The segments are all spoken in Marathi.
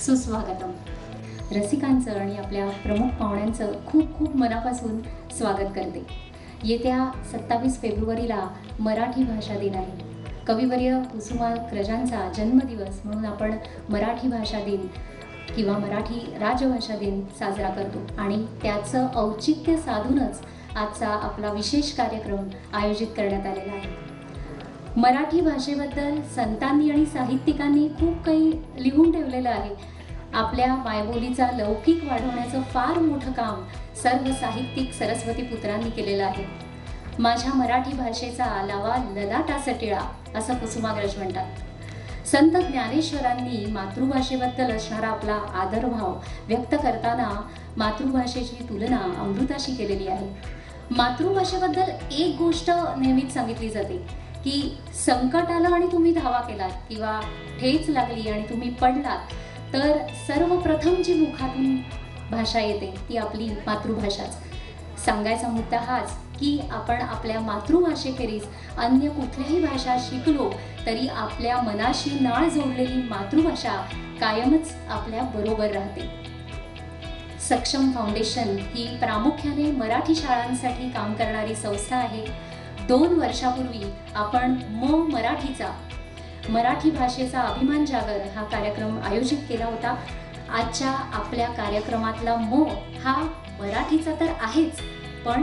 सुस्वागतम. रसिकांचं आणि आपल्या प्रमुख पाहुण्यांचं खूप खूप मनापासून स्वागत करते. येत्या 27 फेब्रुवारीला मराठी भाषा दिन आहे. कविवर्य कुसुमाग्रजांचा जन्मदिवस म्हणून आपण मराठी भाषा दिन किंवा मराठी राजभाषा दिन साजरा करतो आणि त्याचं औचित्य साधूनच आजचा आपला विशेष कार्यक्रम आयोजित करण्यात आलेला आहे. मराठी भाषेबद्दल संतांनी आणि साहित्यिकांनी खूप काही लिहून ठेवलेलं आहे. आपल्या मायबोलीचा लौकिक वाढवण्याचं फार मोठं काम सर्व साहित्यिक सरस्वती पुत्रांनी केलेलं आहे. माझ्या मराठी भाषेचा आलावा ललाटास टिळा असं कुसुमाग्रज म्हणतात. संत ज्ञानेश्वरांनी मातृभाषेबद्दल असणारा आपला आदरभाव व्यक्त करताना मातृभाषेची तुलना अमृताशी केलेली आहे. मातृभाषेबद्दल एक गोष्ट नेहमीच सांगितली जाते की संकट आलं आणि तुम्ही धावा केलात किंवा ठेच लागली आणि तुम्ही पडलात तर सर्वप्रथम जी मुखातून भाषा येते ती आपली मातृभाषाच. सांगायचा मुद्दा हाच की आपण आपल्या मातृभाषेखेरीज अन्य कुठल्याही भाषा शिकलो तरी आपल्या मनाशी नाळ जोडलेली मातृभाषा कायमच आपल्या बरोबर राहते. सक्षम फाउंडेशन ही प्रामुख्याने मराठी शाळांसाठी काम करणारी संस्था आहे. 2 वर्षापूर्वी आपण मराठीचा मराठी भाषेचा अभिमान जागर हा कार्यक्रम आयोजित केला होता. आजच्या आपल्या कार्यक्रमातला हा मराठीचा तर आहेच, पण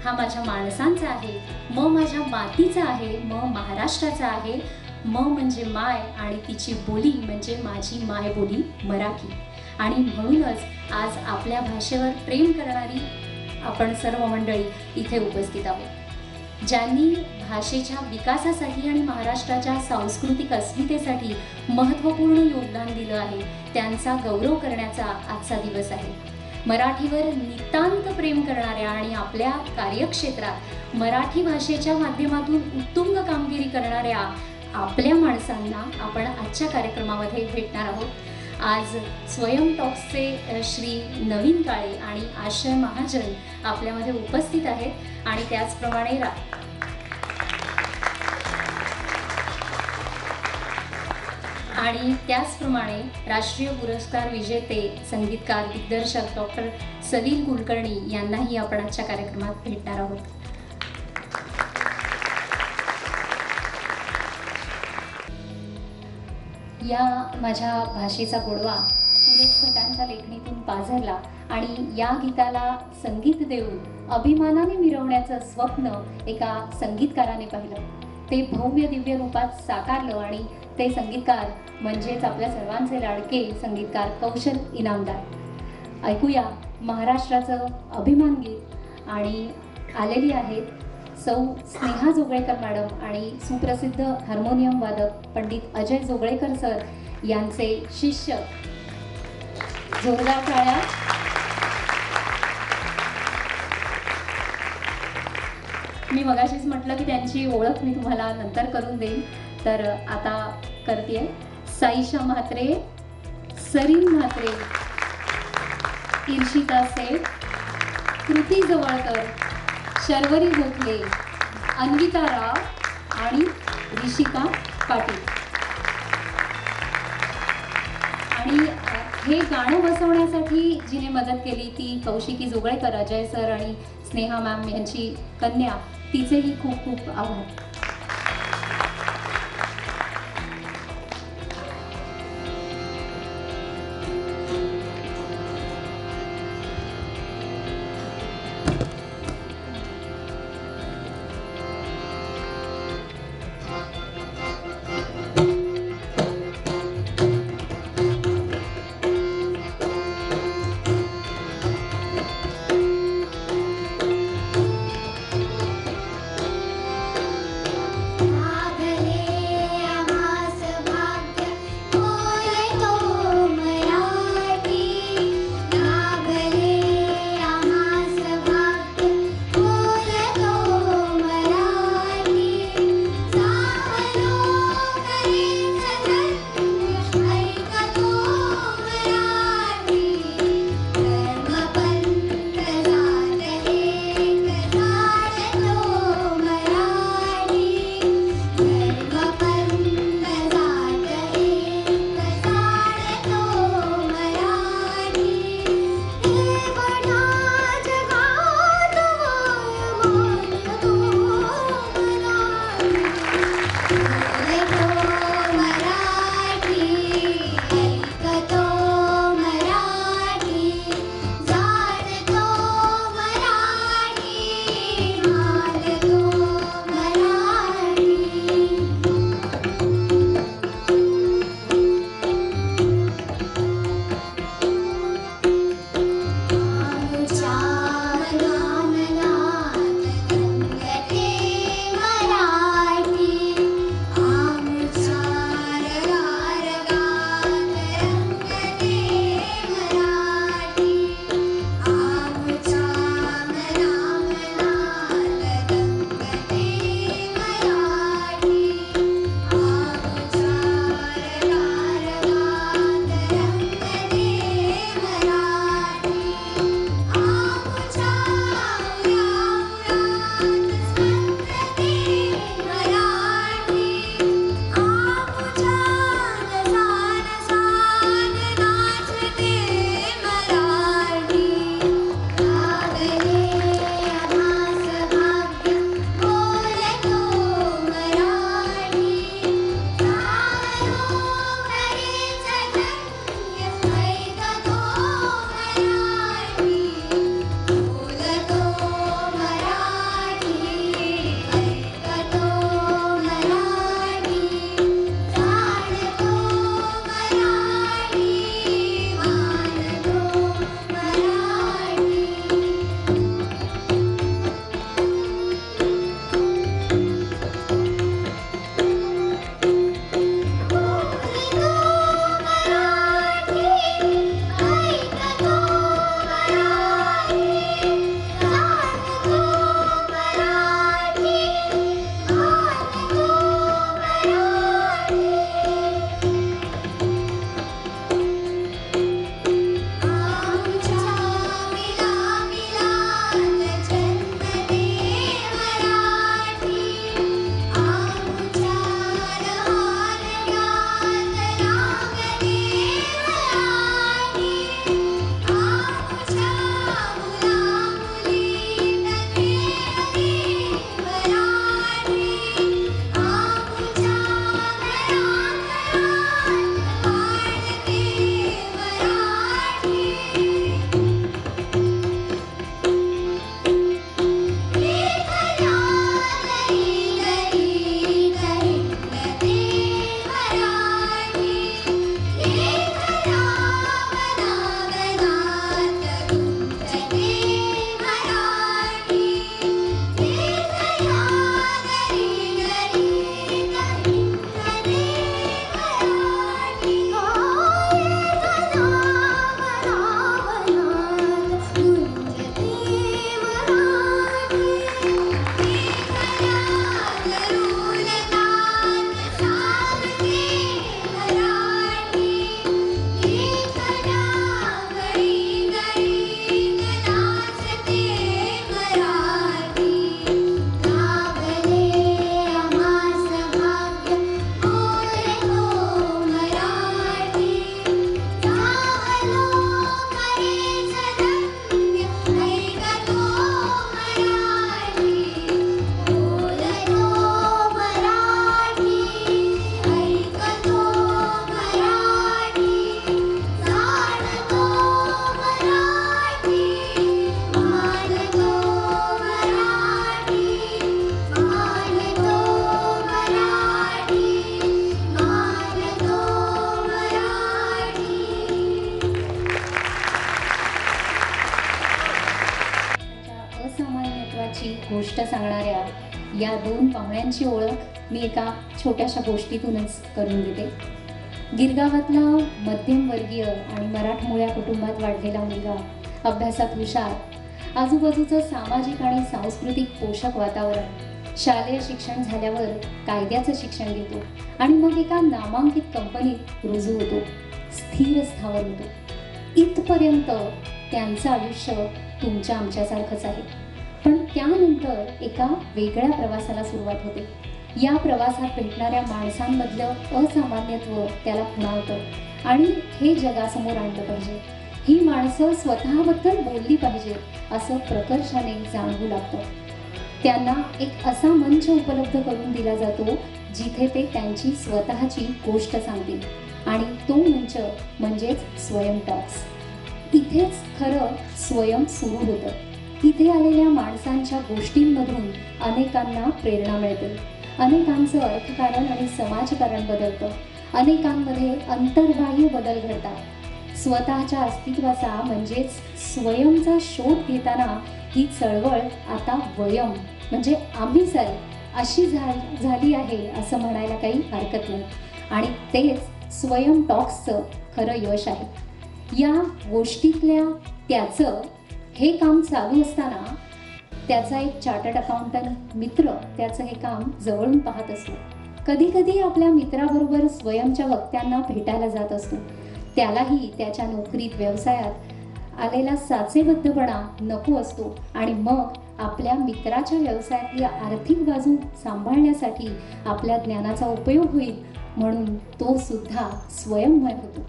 हा माझ्या माणसांचा आहे, माझ्या मातीचा आहे, महाराष्ट्राचा आहे. म्हणजे माय आणि तिची बोली म्हणजे माझी मायबोली मराठी. आणि म्हणूनच आज आपल्या भाषेवर प्रेम करणारी आपण सर्व मंडळी इथे उपस्थित आहोत. ज्यांनी भाषेच्या विकासासाठी आणि महाराष्ट्राच्या सांस्कृतिक अस्मितेसाठी महत्त्वपूर्ण योगदान दिलं आहे त्यांचा गौरव करण्याचा आजचा दिवस आहे. मराठीवर नितांत प्रेम करणाऱ्या आणि आपल्या कार्यक्षेत्रात मराठी भाषेच्या माध्यमातून उत्तुंग कामगिरी करणाऱ्या आपल्या माणसांना आपण आजच्या कार्यक्रमामध्ये भेटणार आहोत. आज स्वयं टॉक्सचे श्री नवीन काळे आणि आशय महाजन आपल्यामध्ये उपस्थित आहेत आणि त्याचप्रमाणे राष्ट्रीय पुरस्कार विजेते संगीतकार दिग्दर्शक डॉक्टर सलील कुलकर्णी यांनाही आपण आजच्या कार्यक्रमात भेटणार आहोत. या माझ्या भाषेचा गोडवा सुरेश भटांच्या लेखणीतून पाझरला आणि या गीताला संगीत देऊन अभिमानाने मिरवण्याचं स्वप्न एका संगीतकाराने पाहिलं. ते भव्य दिव्य रूपात साकारलं आणि ते संगीतकार म्हणजेच आपल्या सर्वांचे लाडके संगीतकार कौशल इनामदार. ऐकूया महाराष्ट्राचं अभिमान गीत. आणि आलेली आहेत सौ स्नेहा जोगळेकर मॅडम आणि सुप्रसिद्ध हार्मोनियम वादक पंडित अजय जोगळेकर सर यांचे शिष्य. जोरदार टाळ्या. मी मगाशीच म्हटलं की त्यांची ओळख मी तुम्हाला नंतर करून देईन, तर आता करते. साईशा म्हात्रे, सरीन म्हात्रे, इर्षिता सेठ, कृती जवळकर, शर्वरी गोखले, अन्विता राव आणि ऋषिका पाटील. आणि हे गाणं बसवण्यासाठी जिने मदत केली ती कौशिकी जोगळेकर, अजय सर आणि स्नेहा मॅम यांची कन्या, तिचेही खूप खूप आभार. प्रवासाची गोष्ट सांगणाऱ्या या दोन पाहुण्यांची ओळख मी एका छोट्याशा गोष्टीतूनच करून देते. गिरगावातला मध्यमवर्गीय आणि मराठमोळ्या कुटुंबात वाढलेला मुलगा, अभ्यासात हुशार, आजूबाजूचं सामाजिक आणि सांस्कृतिक पोषक वातावरण, शालेय शिक्षण झाल्यावर कायद्याचं शिक्षण घेतो आणि मग एका नामांकित कंपनीत रुजू होतो, स्थिर स्थावर होतो. इथपर्यंत त्यांचं आयुष्य तुमच्या आमच्यासारखंच आहे. पण त्यानंतर एका वेगळ्या प्रवासाला सुरुवात होते. या प्रवासात भेटणाऱ्या माणसांमधलं असामान्यत्व त्याला खुणावतं आणि हे जगासमोर आणलं पाहिजे. ही माणसं स्वतःबद्दल बोलली पाहिजे असं प्रकर्षाने जाणवू लागतं. त्यांना एक असा मंच उपलब्ध करून दिला जातो जिथे ते त्यांची स्वतःची गोष्ट सांगतील आणि तो मंच म्हणजेच स्वयं टॉक्स. इथेच खरं स्वयं सुरू होतं. इथे आलेल्या माणसांच्या गोष्टींमधून अनेकांना प्रेरणा मिळते, अनेकांचं अर्थकारण आणि समाजकारण बदलतं, अनेकांमध्ये अंतर्बाह्य बदल घडतात. स्वतःच्या अस्तित्वाचा म्हणजेच स्वयंचा शोध घेताना ही चळवळ आता वयम म्हणजे आम्ही सारी अशी झाली आहे असं म्हणायला काही हरकत नाही. आणि तेच स्वयं टॉक्सचं खरं यश आहे. या गोष्टीतल्या त्याचं हे काम चालू असताना त्याचा एक चार्टर्ड अकाउंटंट मित्र त्याचं हे काम जवळून पाहत असतो. कधी कधी आपल्या मित्राबरोबर स्वयंच्या वक्त्यांना भेटायला जात असतो. त्यालाही त्याच्या नोकरीत व्यवसायात आलेला साचेबद्धपणा नको असतो आणि मग आपल्या मित्राच्या व्यवसायातली आर्थिक बाजू सांभाळण्यासाठी आपल्या ज्ञानाचा उपयोग होईल म्हणून तो सुद्धा स्वयंमय होतो.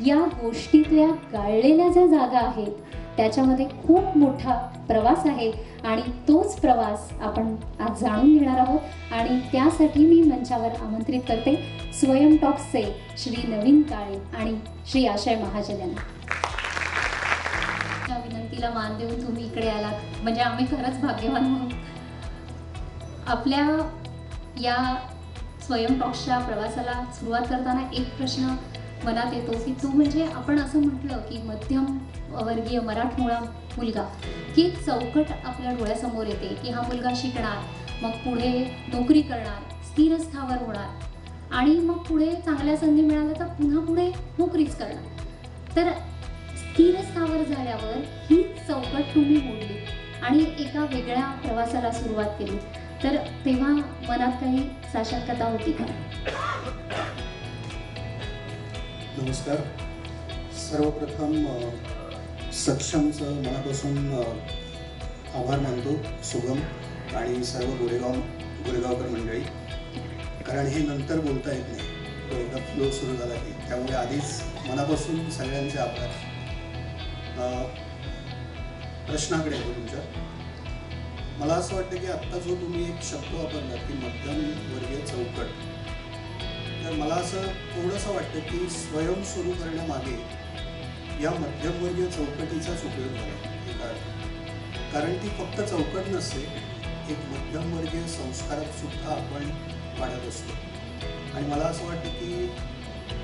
या गोष्टीतल्या गाळलेल्या ज्या जागा आहेत त्याच्यामध्ये खूप मोठा प्रवास आहे आणि तोच प्रवास आपण आज जाणून घेणार आहोत. आणि त्यासाठी मी मंचावर आमंत्रित करते स्वयं टॉक्सचे श्री नवीन काळे आणि श्री आशय महाजन यांना. त्या विनंतीला मान देऊन तुम्ही इकडे आलात म्हणजे आम्ही खरंच भाग्यवान आहोत. आपल्या या स्वयं टॉक्सच्या प्रवासाला सुरुवात करताना एक प्रश्न मनात येतो की तो म्हणजे आपण असं म्हटलं की मध्यम वर्गीय मराठमोळा मुलगा की एक चौकट आपल्या डोळ्यासमोर येते की हा मुलगा शिकणार, मग पुढे नोकरी करणार, स्थिर स्थावर होणार आणि मग पुढे चांगल्या संधी मिळाल्या तर पुन्हा पुढे नोकरीच करणार. तर स्थिर स्थावर झाल्यावर ही चौकट तुम्ही मोडली आणि एका वेगळ्या प्रवासाला सुरुवात केली. तर तेव्हा मनात काही साशंकता होती का? नमस्कार. सर्वप्रथम सक्षमचं मनापासून आभार मानतो, सुगम आणि सर्व गोरेगावकर मंडळी, कारण हे नंतर बोलता येत नाही, तो एकदा फ्लो सुरू झाला की, त्यामुळे आधीच मनापासून सगळ्यांचे आभार. प्रश्नाकडे येतो तुमच्या. मला असं वाटतं की आत्ता जो तुम्ही एक शब्द वापरला की मध्यमवर्गीय चौकट, तर मला असं थोडंसं वाटतं की स्वयं सुरू करण्यामागे या मध्यमवर्गीय चौकटीचाच उपयोग झाला. कारण ती फक्त चौकट नसते, एक मध्यमवर्गीय संस्कारात सुद्धा आपण वाढत असतो. आणि मला असं वाटतं की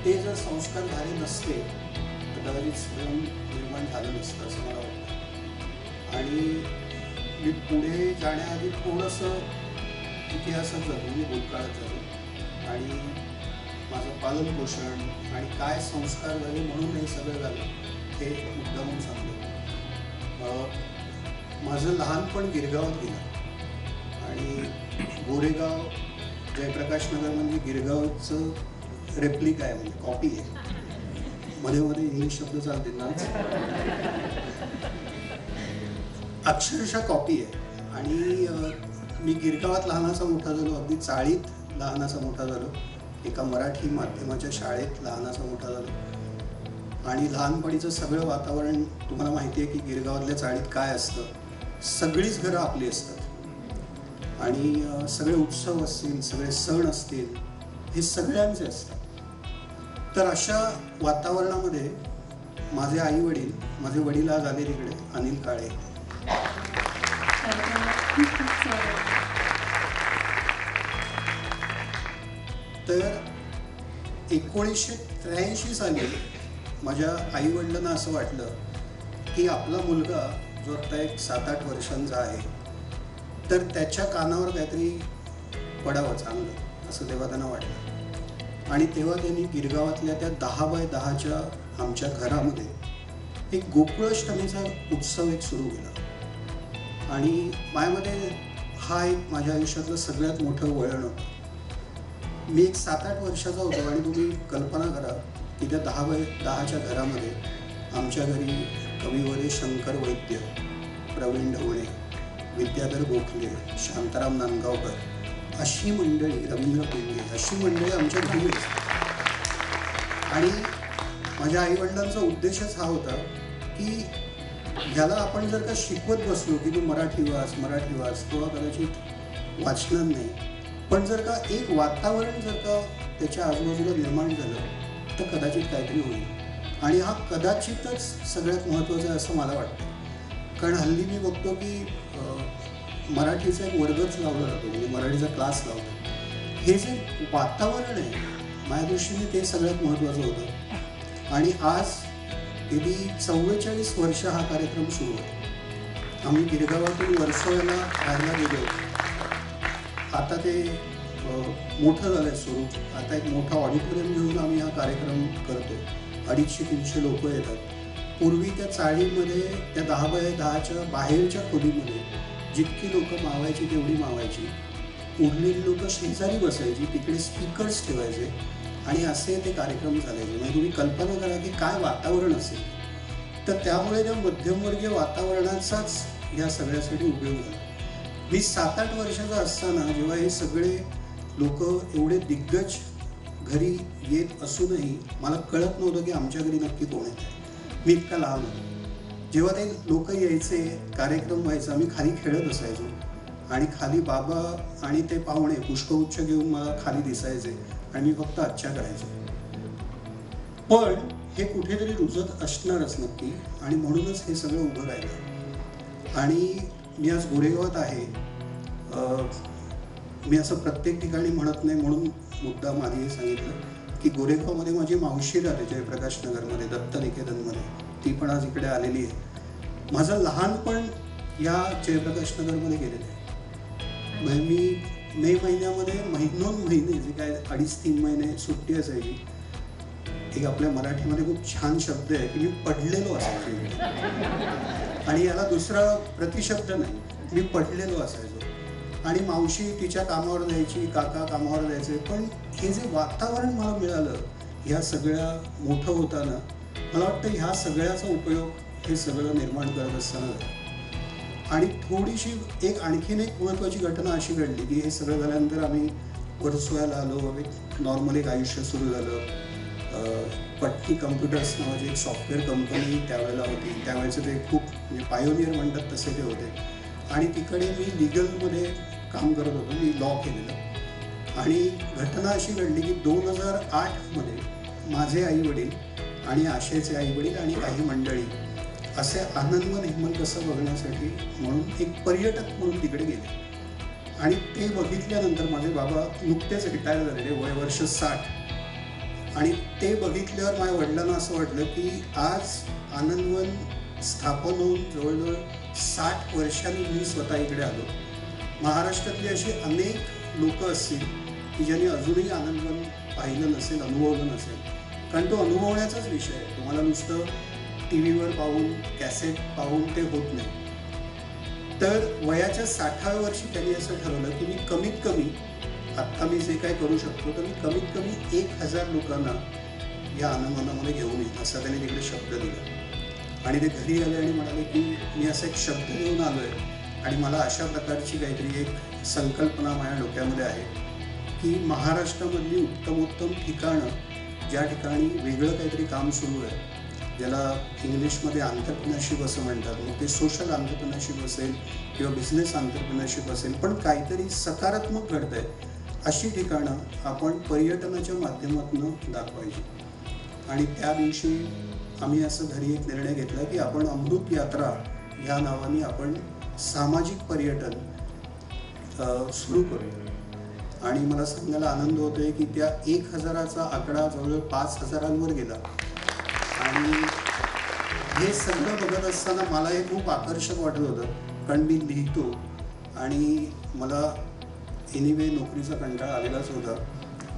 ते जर संस्कार झाले नसते तर कदाचित स्वयं निर्माण झालं नसतं असं मला वाटतं. आणि मी पुढे जाण्याआधी थोडंसं इतिहासात जातो, मी भूतकाळात जातो आणि माझं पालनपोषण आणि काय संस्कार झाले म्हणून हे सगळं झालं हे मुद्दामून सांगतो. माझं लहानपण गिरगावात गेलं आणि गोरेगाव जयप्रकाश नगर म्हणजे गिरगावचं रेप्लिक आहे, म्हणजे कॉपी आहे. मध्ये मध्ये इंग्लिश शब्द चालते ना, अक्षरशः कॉपी आहे. आणि मी गिरगावात लहानाचा मोठा झालो, अगदी चाळीत लहानाचा मोठा झालो, एका मराठी माध्यमाच्या शाळेत लहानाचा मोठा झालो. आणि लहानपणीचं सगळं वातावरण तुम्हाला माहिती आहे की गिरगावातल्या चाळीत काय असतं, सगळीच घरं आपली असतात आणि सगळे उत्सव असतील, सगळे सण असतील, हे सगळ्यांचे असतात. तर अशा वातावरणामध्ये माझे आई वडील, माझे वडील आज आले तिकडे, अनिल काळे. तर 1983 साली माझ्या आईवडिलांना असं वाटलं की आपला मुलगा जो आता एक 7-8 वर्षांचा आहे तर त्याच्या कानावर काहीतरी पडावं चांगलं असं तेव्हा त्यांना वाटलं. आणि तेव्हा त्यांनी गिरगावातल्या त्या 10x10च्या आमच्या घरामध्ये एक गोकुळाष्टमीचा उत्सव एक सुरू केला. आणि माझ्यामध्ये हा एक माझ्या आयुष्यातलं सगळ्यात मोठं वळण होतं. मी एक 7-8 वर्षाचा होतो आणि तुम्ही कल्पना करा की त्या 10x10च्या घरामध्ये आमच्या घरी कविवर्य शंकर वैद्य, प्रवीण ढवळे, विद्याधर गोखले, शांताराम नांदगावकर अशी मंडळी, रवींद्र पिंगे अशी मंडळी आमच्या घरी होती. आणि माझ्या आईवडिलांचा उद्देशच हा होता की ह्याला आपण जर का शिकवत बसलो की तू मराठी वाच तो कदाचित वाचणार नाही, पण जर का एक वातावरण जर का त्याच्या आजूबाजूला निर्माण झालं तर कदाचित काहीतरी होईल. आणि हा कदाचितच सगळ्यात महत्त्वाचं आहे असं मला वाटतं. कारण हल्ली मी बघतो की मराठीचा एक वर्गच लावला जातो, म्हणजे मराठीचा क्लास लावतो. हे जे वातावरण आहे माझ्या दृष्टीने ते सगळ्यात महत्त्वाचं होतं. आणि आज गेली 44 वर्ष हा कार्यक्रम सुरू आहे. आम्ही गिरगावातून वर्सोव्याला राहायला गेलो. आता ते मोठं झालं आहे सुरू. आता एक मोठा ऑडिटोरियम घेऊन आम्ही हा कार्यक्रम करतो. 250-300 लोक येतात. पूर्वी त्या चाळीमध्ये त्या 10x10च्या बाहेरच्या खोलीमध्ये जितकी लोक मावायची तेवढी मावायची. उरलेली लोक शेजारी बसायची, तिकडे स्पीकर्स ठेवायचे आणि असे ते कार्यक्रम चालायचे. म्हणजे तुम्ही कल्पना करा की काय वातावरण असेल. तर त्यामुळे त्या मध्यमवर्गीय वातावरणाचाच या सगळ्यासाठी उपयोग झाला. मी 7-8 वर्षाचा असताना जेव्हा हे सगळे लोक एवढे दिग्गज घरी येत असूनही मला कळत नव्हतं की आमच्या घरी नक्की कोण येत आहे. मी इतका लहान होतो. जेव्हा ते लोक यायचे, कार्यक्रम व्हायचा, आम्ही खाली खेळत असायचो आणि खाली बाबा आणि ते पाहुणे पुष्पगुच्छ घेऊन मला खाली दिसायचे आणि मी फक्त अच्छा करायचो. पण हे कुठेतरी रुजत असणारच नक्की आणि म्हणूनच हे सगळं उभं राहिलं. आणि मी आज गोरेगावात आहे. मी असं प्रत्येक ठिकाणी म्हणत नाही म्हणून मुद्दाम आधी हे सांगितलं की गोरेगावमध्ये माझी मावशी राहते जयप्रकाश नगरमध्ये, दत्त निकेतनमध्ये. ती पण आज इकडे आलेली आहे. माझं लहानपण या जयप्रकाश नगरमध्ये गेलेलं आहे. म्हणजे मी मे महिन्यामध्ये महिने जे काय 2.5-3 महिने सुट्टी असायची. एक आपल्या मराठीमध्ये खूप छान शब्द आहे की मी पडलेलो असायचो. आणि याला दुसरा प्रतिशब्द नाही, मी पडलेलो असायचो. आणि मावशी तिच्या कामावर जायची, काका कामावर जायचे. पण हे जे वातावरण मला मिळालं ह्या सगळ्या मोठं होताना, मला वाटतं ह्या सगळ्याचा उपयोग हे सगळं निर्माण करत असताना झाला. आणि थोडीशी आणखीन एक महत्त्वाची घटना अशी घडली की हे सगळं झाल्यानंतर आम्ही वर्सोव्याला आलो. नॉर्मल एक आयुष्य सुरू झालं. पट्टी कम्प्युटर्स नावाची एक सॉफ्टवेअर कंपनी त्यावेळेला होती. त्यावेळेचं ते खूप म्हणजे पायोनियर म्हणतात तसे ते होते. आणि तिकडे मी लिगलमध्ये काम करत होतो. मी लॉ केलेलं. आणि घटना अशी घडली की 2008मध्ये माझे आईवडील आणि आशयचे आईवडील आणि काही मंडळी असे आनंदवन हेमंत कसं बघण्यासाठी म्हणून एक पर्यटक म्हणून तिकडे गेले. आणि ते बघितल्यानंतर माझे बाबा नुकतेच रिटायर झालेले, वय वर्ष 60. आणि ते बघितल्यावर माझ्या वडिलांना असं वाटलं की आज आनंदवन स्थापन होऊन जवळजवळ 60 वर्षांनी मी स्वतः इकडे आलो. महाराष्ट्रातली अशी अनेक लोक असतील की ज्यांनी अजूनही आनंदवन पाहिलं नसेल, अनुभवलं नसेल. कारण तो अनुभवण्याचाच विषय आहे. तुम्हाला नुसतं टी व्हीवर पाहून, कॅसेट पाहून ते होत नाही. तर वयाच्या 60व्या वर्षी त्यांनी असं ठरवलं की मी कमीत कमी आत्ता मी जे काय करू शकतो तर मी कमीत कमी 1000 लोकांना या आनंदवनामध्ये घेऊन येईन असा त्यांनी तिकडे शब्द दिला. आणि ते घरी आले आणि म्हणाले की मी असा एक शब्द घेऊन आलो आहे आणि मला अशा प्रकारची काहीतरी एक संकल्पना माझ्या डोक्यामध्ये आहे की महाराष्ट्रामधली उत्तमोत्तम ठिकाणं, ज्या ठिकाणी वेगळं काहीतरी काम सुरू आहे, ज्याला इंग्लिशमध्ये एंटरप्रेन्योरशिप असं म्हणतात. मग ते सोशल एंटरप्रेन्योरशिप असेल किंवा बिझनेस एंटरप्रेन्योरशिप असेल, पण काहीतरी सकारात्मक घडतं आहे अशी ठिकाणं आपण पर्यटनाच्या माध्यमातून दाखवायची. आणि त्या दिवशी आम्ही असं घरी एक निर्णय घेतला की आपण अमृत यात्रा ह्या नावाने आपण सामाजिक पर्यटन सुरू करू. आणि मला सांगायला आनंद होतोय की त्या 1000चा आकडा जवळजवळ 5000वर गेला. आणि हे सगळं बघत असताना मला हे खूप आकर्षक वाटत होतं. कारण मी लिहितो आणि मला एनिवे नोकरीचा कंटाळा आलेलाच होता.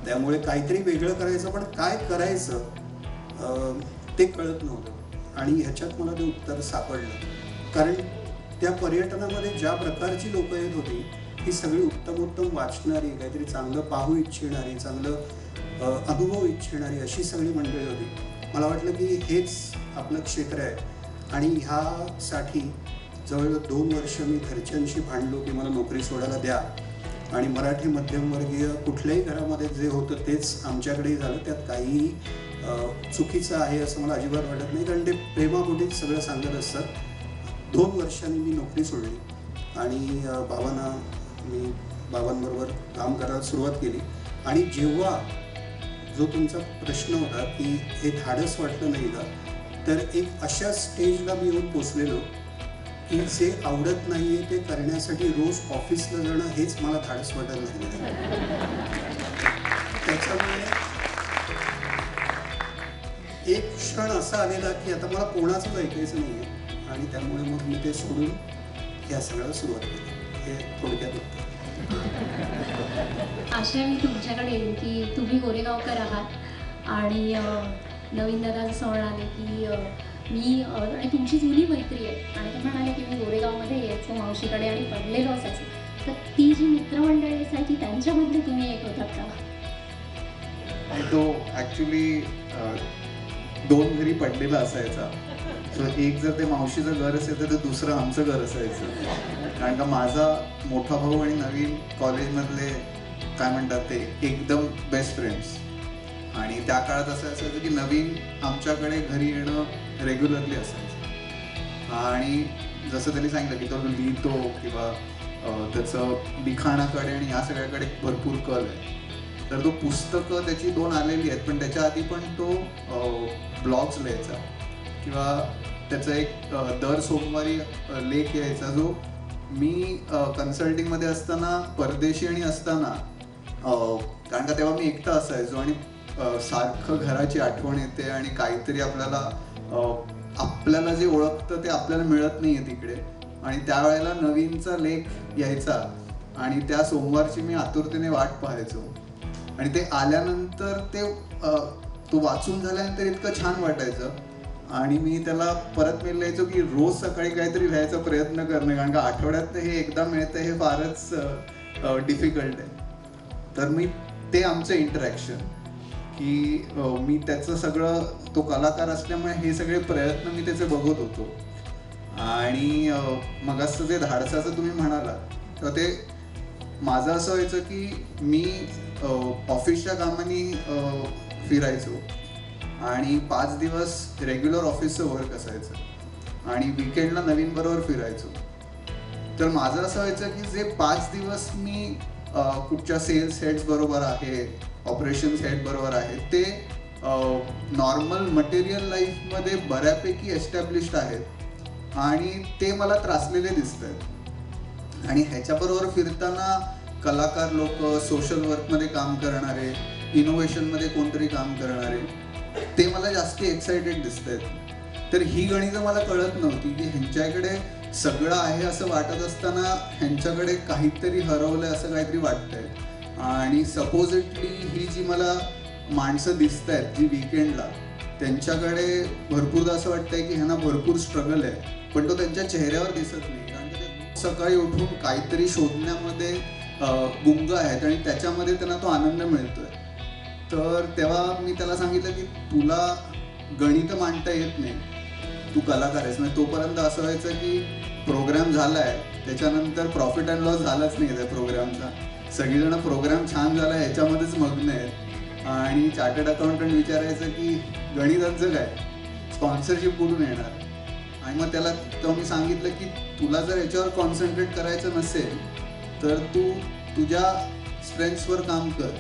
त्यामुळे काहीतरी वेगळं करायचं, पण काय करायचं ते कळत नव्हतं. आणि ह्याच्यात मला ते उत्तर सापडलं. कारण त्या पर्यटनामध्ये ज्या प्रकारची लोकं येत होती ही सगळी उत्तमोत्तम वाचणारी, काहीतरी चांगलं पाहू इच्छिणारी, चांगलं अनुभव इच्छिणारी अशी सगळी मंडळी होती. मला वाटलं की हेच आपलं क्षेत्र आहे. आणि ह्यासाठी जवळजवळ 2 वर्ष मी घरच्यांशी भांडलो की मला नोकरी सोडायला द्या. आणि मराठी मध्यमवर्गीय कुठल्याही घरामध्ये जे होतं तेच आमच्याकडेही झालं. त्यात काहीही चुकीचं आहे असं मला अजिबात वाटत नाही, कारण ते प्रेमापोटीच सगळं सांगत असतात. 2 वर्षांनी मी नोकरी सोडली आणि मी बाबांबरोबर काम करायला सुरुवात केली. आणि जेव्हा जो तुमचा प्रश्न होता की हे धाडस वाटलं नाही का, तर एक अशा स्टेजला मी येऊन पोचलेलो की जे आवडत नाही आहे ते करण्यासाठी रोज ऑफिसला जाणं हेच मला धाडस वाटायला लागलं. त्याच्यामुळे एक क्षण असा आलेला की आता मला कोणाचंच ऐकायचं नाही आहे. आणि त्यामुळे मग मी ते सोडून या सगळ्याला सुरुवात केली. हे थोडक्यात होतं. आशा मी तुमच्याकडे येईल की तुम्ही गोरेगावकर आहात आणि नवीन दादा जसं म्हणाले की मी आणि तुमची जुनी मैत्री आहे आणि ते म्हणाले की मी गोरेगावमध्ये यायचो मावशीकडे आणि पडलेलो असायचो. तर ती जी मित्रमंडळी असायची त्यांच्यामधले तुम्ही एक होतात का? तो ॲक्च्युली 2 घरी पडलेला असायचा. सो एक जर ते मावशीचं घर असेल तर दुसरं आमचं घर असायचं. कारण का माझा मोठा भाऊ आणि नवीन कॉलेजमधले काय म्हणतात ते एकदम बेस्ट फ्रेंड्स. आणि त्या काळात असं असायचं की नवीन आमच्याकडे घरी येणं रेग्युलरली असायचं. आणि जसं त्यांनी सांगितलं की तो लिहितो किंवा त्याचं लिखाणाकडे आणि ह्या सगळ्याकडे भरपूर कल आहे. तर तो पुस्तकं त्याची 2 आलेली आहेत, पण त्याच्या आधी पण तो ब्लॉग्स लिहायचा किंवा त्याचा एक दर सोमवारी लेख यायचा जो मी कन्सल्टिंगमध्ये असताना परदेशी आणि असताना कारण का तेव्हा मी एकटा असायचो आणि सारखं घराची आठवण येते आणि काहीतरी आपल्याला जे ओळखतं ते आपल्याला मिळत नाही आहे तिकडे. आणि त्यावेळेला नवीनचा लेख यायचा आणि त्या सोमवारची मी आतुरतेने वाट पाहायचो. आणि ते आल्यानंतर तो वाचून झाल्यानंतर इतकं छान वाटायचं. आणि मी त्याला परत मेल लिहायचो की रोज सकाळी काहीतरी लिहायचा प्रयत्न करणे, कारण का आठवड्यात हे एकदा मिळतं हे फारच डिफिकल्ट आहे. तर मी ते आमचं इंटरॅक्शन की मी त्याचं सगळं, तो कलाकार असल्यामुळे हे सगळे प्रयत्न मी त्याचे बघत होतो. आणि मग असं जे धाडसाचं तुम्ही म्हणाला तर ते माझं असं व्हायचं की मी ऑफिसच्या कामाने फिरायचो आणि 5 दिवस रेग्युलर ऑफिसचं वर्क असायचं आणि विकेंडला नवीन बरोबर फिरायचो. तर माझं असं व्हायचं की जे 5 दिवस मी कुठच्या सेल्स हेड्स बरोबर आहे, ऑपरेशन्स हेड बरोबर आहे, ते नॉर्मल मटेरियल लाईफमध्ये बऱ्यापैकी एस्टॅब्लिश्ड आहेत आणि ते मला त्रासलेले दिसत आहेत. आणि ह्याच्याबरोबर फिरताना कलाकार लोक, सोशल वर्कमध्ये काम करणारे, इनोव्हेशनमध्ये कोणतरी काम करणारे, ते मला जास्त एक्सायटेड दिसत आहेत. तर ही गणितं मला कळत नव्हती की ह्यांच्याकडे सगळं आहे असं वाटत असताना ह्यांच्याकडे काहीतरी हरवलंय असं काहीतरी वाटतंय. आणि सपोजिटली ही जी मला माणसं दिसत आहेत जी विकेंडला, त्यांच्याकडे भरपूरदा असं वाटतंय की ह्यांना भरपूर स्ट्रगल आहे, पण तो त्यांच्या चेहऱ्यावर दिसत नाही. कारण ते सकाळी उठून काहीतरी शोधण्यामध्ये गुंग आहेत आणि त्याच्यामध्ये त्यांना तो आनंद मिळतोय. तर तेव्हा मी त्याला सांगितलं की तुला गणित मांडता येत नाही, तू कलाकार आहेस. म्हणजे तोपर्यंत असं व्हायचं की प्रोग्राम झाला आहे, त्याच्यानंतर प्रॉफिट अँड लॉस झालाच नाही त्या प्रोग्रामचा. सगळीजणं प्रोग्राम छान झाला ह्याच्यामध्येच मग्न आहेत. आणि चार्टर्ड अकाउंटंट विचारायचं की गणिताचं काय, स्पॉन्सरशिप कुठून येणार. आणि मग त्याला मी सांगितलं की तुला जर याच्यावर कॉन्सन्ट्रेट करायचं नसेल तर तू तुझ्या स्ट्रेंथ्सवर काम कर.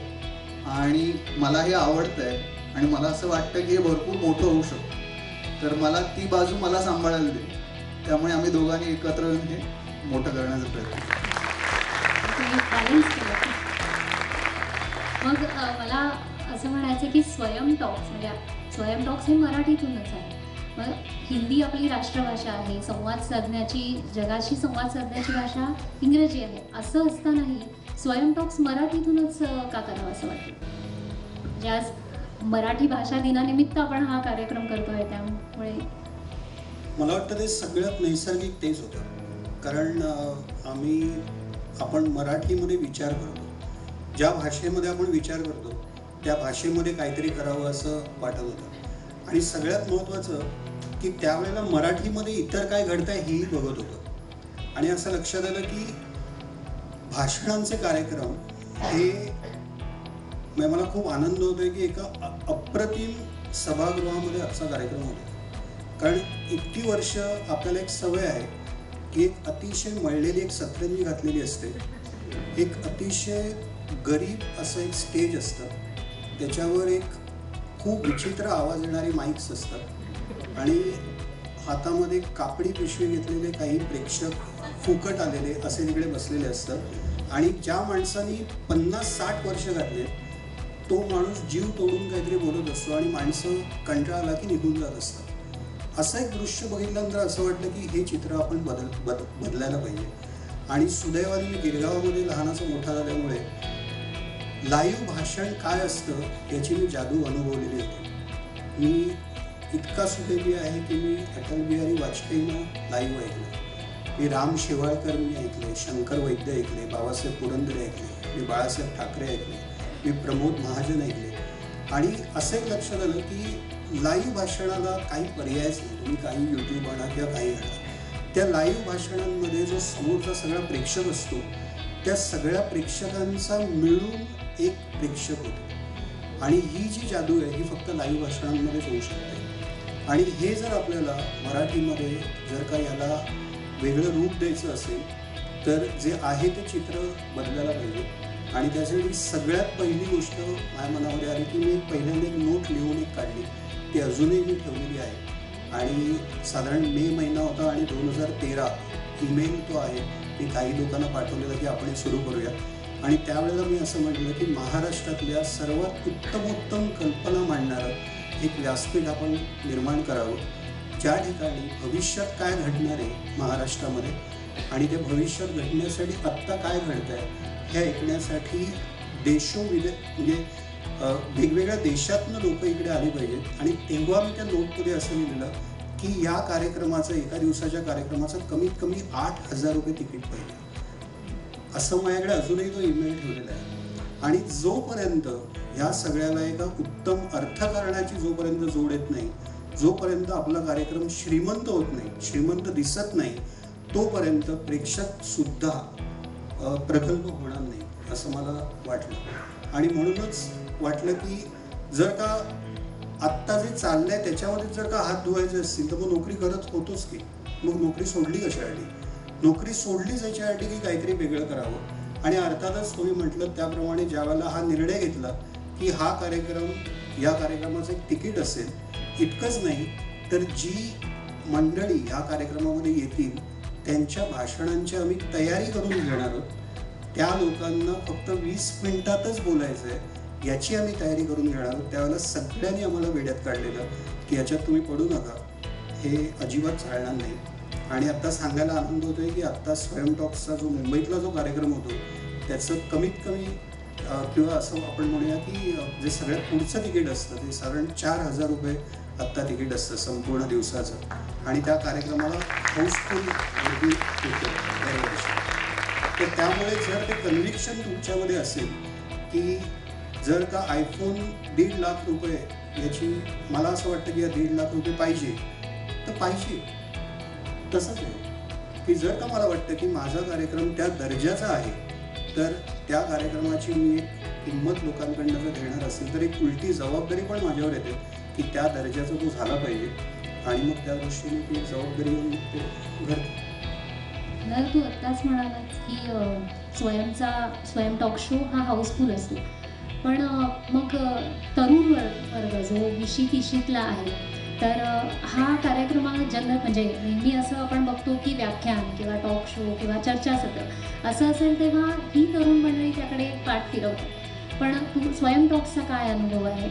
आणि मला हे आवडतं आहे आणि मला असं वाटतं की हे भरपूर मोठं होऊ शकतं, तर मला ती बाजू मला सांभाळायला दे. त्यामुळे आम्ही दोघांनी एकत्र येऊन हे मोठं करण्याचा प्रयत्न केला. मग मला असं म्हणायचं की स्वयं टॉक्स, म्हणजे स्वयं टॉक्स हे मराठीतूनच आहे मग हिंदी आपली राष्ट्रभाषा आहे, संवाद साधण्याची, जगाशी संवाद साधण्याची भाषा इंग्रजी आहे. असं असतानाही स्वयं टॉक्स मराठीतूनच का करावं असं वाटतं? म्हणजे आज मराठी भाषा दिनानिमित्त आपण हा कार्यक्रम करतोय, त्यामुळे मला वाटतं ते सगळ्यात नैसर्गिक तेच होतं. कारण आपण मराठीमध्ये विचार करतो, ज्या भाषेमध्ये आपण विचार करतो त्या भाषेमध्ये काहीतरी करावं असं वाटत होतं. आणि सगळ्यात महत्त्वाचं की त्यावेळेला मराठीमध्ये इतर काय घडतंय हेही बघत होतं. आणि असं लक्षात आलं की भाषणांचे कार्यक्रम हे मला खूप आनंद होतोय की एका अप्रतिम सभागृहामध्ये आजचा कार्यक्रम होतो. कारण इतकी वर्ष आपल्याला एक सवय आहे की एक अतिशय मळलेली एक सतरंजी घातलेली असते, एक अतिशय गरीब असं एक स्टेज असतं, त्याच्यावर एक खूप विचित्र आवाज येणारी माईक्स असतात आणि हातामध्ये कापडी पिशवी घेतलेले काही प्रेक्षक फुकट आलेले असे तिकडे बसलेले असतात. आणि ज्या माणसांनी 50-60 वर्ष घातले तो माणूस जीव तोडून काहीतरी बोलत असतो आणि माणसं कंटाळला की निघून जात असतात. असं एक दृश्य बघितल्यानंतर असं वाटलं की हे चित्र आपण बदलायला पाहिजे. आणि सुदैवाने मी गिरगावामध्ये लहानाचा मोठा झाल्यामुळे लाईव्ह भाषण काय असतं याची मी जादू अनुभवलेली होती. मी इतका सुदैवी आहे की मी अटल बिहारी वाजपेयींना लाईव्ह ऐकलं, मी राम शेवाळकर मी ऐकले, शंकर वैद्य ऐकले, बाबासाहेब पुरंदरे ऐकले, मी बाळासाहेब ठाकरे ऐकले, मी प्रमोद महाजन ऐकले. आणि असं एक लक्षात आलं की लाईव्ह भाषणाला काही पर्यायच नाही. तुम्ही काही यूट्यूब आणा किंवा काही आणा, त्या लाईव्ह भाषणांमध्ये जो समोरचा सगळा प्रेक्षक असतो त्या सगळ्या प्रेक्षकांचा मिळून एक प्रेक्षक होतो. आणि ही जी जादू आहे ही फक्त लाईव्ह भाषणांमध्येच होऊ शकते. आणि हे जर आपल्याला मराठीमध्ये जर का याला वेगळं रूप द्यायचं असेल तर जे आहे ते चित्र बदलायला पाहिजे. आणि त्यासाठी सगळ्यात पहिली गोष्ट माझ्या मनामध्ये आली की मी पहिल्यांदा एक नोट लिहून एक काढली, ती अजूनही मी ठेवलेली आहे. आणि साधारण मे महिना होता आणि 2013 ईमेल तो आहे, मी काही लोकांना पाठवलेलं की आपण सुरू करूया. आणि त्यावेळेला मी असं म्हटलं की महाराष्ट्रातल्या सर्वात उत्तमोत्तम कल्पना मांडणारं एक व्यासपीठ आपण निर्माण करावं, ज्या ठिकाणी भविष्यात काय घडणार आहे महाराष्ट्रामध्ये आणि ते भविष्यात घडण्यासाठी आत्ता काय घडतं आहे हे ऐकण्यासाठी म्हणजे वेगवेगळ्या देशातनं लोक इकडे आली पाहिजेत. आणि तेव्हा मी त्या नोटमध्ये असं लिहिलेलं की या कार्यक्रमाचं, एका दिवसाच्या कार्यक्रमाचं कमीत कमी 8,000 रुपये तिकीट पाहिजे. असं माझ्याकडे अजूनही तो ईमेल ठेवलेला आहे. आणि जोपर्यंत ह्या सगळ्याला एका उत्तम अर्थकारणाची जोपर्यंत जोड येत नाही, जोपर्यंत आपला कार्यक्रम श्रीमंत होत नाही, श्रीमंत दिसत नाही, तोपर्यंत प्रेक्षक सुद्धा प्रकल्प होणार नाही असं मला वाटलं. आणि म्हणूनच वाटलं की जर का आत्ता जे चाललंय त्याच्यामध्ये जर का हात धुवायचे असतील तर मग नोकरी करत होतोच की, मग नोकरी सोडली कशासाठी? नोकरी सोडलीच याच्यासाठी की काहीतरी वेगळं करावं. आणि अर्थातच तुम्ही म्हटलं त्याप्रमाणे ज्यावेळेला हा निर्णय घेतला की हा कार्यक्रम, या कार्यक्रमाचं एक तिकीट असेल, इतकंच नाही तर जी मंडळी ह्या कार्यक्रमामध्ये येतील त्यांच्या भाषणांची आम्ही तयारी करून घेणार आहोत. त्या लोकांना फक्त 20 मिनिटातच बोलायचं आहे याची आम्ही तयारी करून घेणार आहोत. त्यावेळेला सगळ्यांनी आम्हाला वेड्यात काढलेलं की याच्यात तुम्ही पडू नका, हे अजिबात चालणार नाही. आणि आत्ता सांगायला आनंद होतोय की आत्ता स्वयं टॉक्सचा जो मुंबईतला जो कार्यक्रम होतो त्याचं कमीत कमी किंवा असं आपण म्हणूया की जे सगळ्यात पुढचं तिकीट असतं ते साधारण 4,000 रुपये आत्ता तिकीट असतं संपूर्ण दिवसाचं. आणि त्या कार्यक्रमाला हाऊसफुल गर्दी होते दरवर्षी. तर त्यामुळे जर ते कन्व्हिक्शन तुमच्यामध्ये असेल की जर का आयफोन 1.5 लाख रुपये याची, मला असं वाटतं की या 1.5 लाख रुपये पाहिजे तर पाहिजे. तसंच आहे की जर का मला वाटतं की माझा कार्यक्रम त्या दर्जाचा आहे तर त्या कार्यक्रमाची मी एक किंमत लोकांकडनं जर घेणार असेल तर एक उलटी जबाबदारी पण माझ्यावर येते की त्या दर्जाचा तो झाला पाहिजे. आणि मग त्या दृष्टीने ती जबाबदारी येऊन ते घडतं. तू आत्ताच म्हणालास की स्वयं टॉक शो हा हाऊसफुल असतो, पण मग तरुण वर्ग जो 20-30ला आहे तर हा कार्यक्रमाला जन्नत, म्हणजे नेहमी असं आपण बघतो की व्याख्यान किंवा टॉक शो किंवा चर्चासत्र असं असेल तेव्हा ही तरुण मंडळी त्याकडे पाठ फिरवतात. पण स्वयं टॉक्सचा काय अनुभव आहे?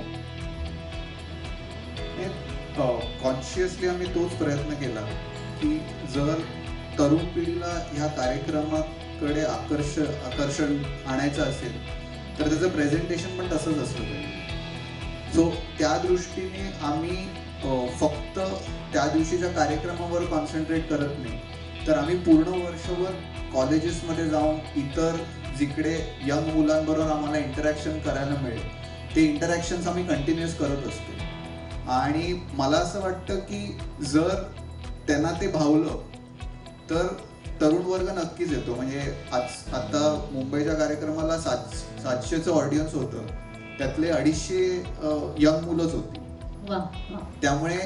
कॉन्शियसली आम्ही तोच प्रयत्न केला की जर तरुण पिढीला ह्या कार्यक्रमाकडे आकर्षण आणायचं असेल तर त्याचं प्रेझेंटेशन पण तसंच असलं पाहिजे. सो त्या दृष्टीने आम्ही फक्त त्या दिवशीच्या कार्यक्रमावर कॉन्सन्ट्रेट करत नाही, तर आम्ही पूर्ण वर्षभर कॉलेजेसमध्ये जाऊन इतर जिकडे यंग मुलांबरोबर आम्हाला इंटरॅक्शन करायला मिळेल ते इंटरॅक्शन्स आम्ही कंटिन्यूअस करत असतो. आणि मला असं वाटतं की जर त्यांना ते भावलं तर तरुण वर्ग नक्कीच येतो. म्हणजे आता मुंबईच्या कार्यक्रमाला 700चं ऑडियन्स होतं, त्यातले 250 यंग मुलंच होती. त्यामुळे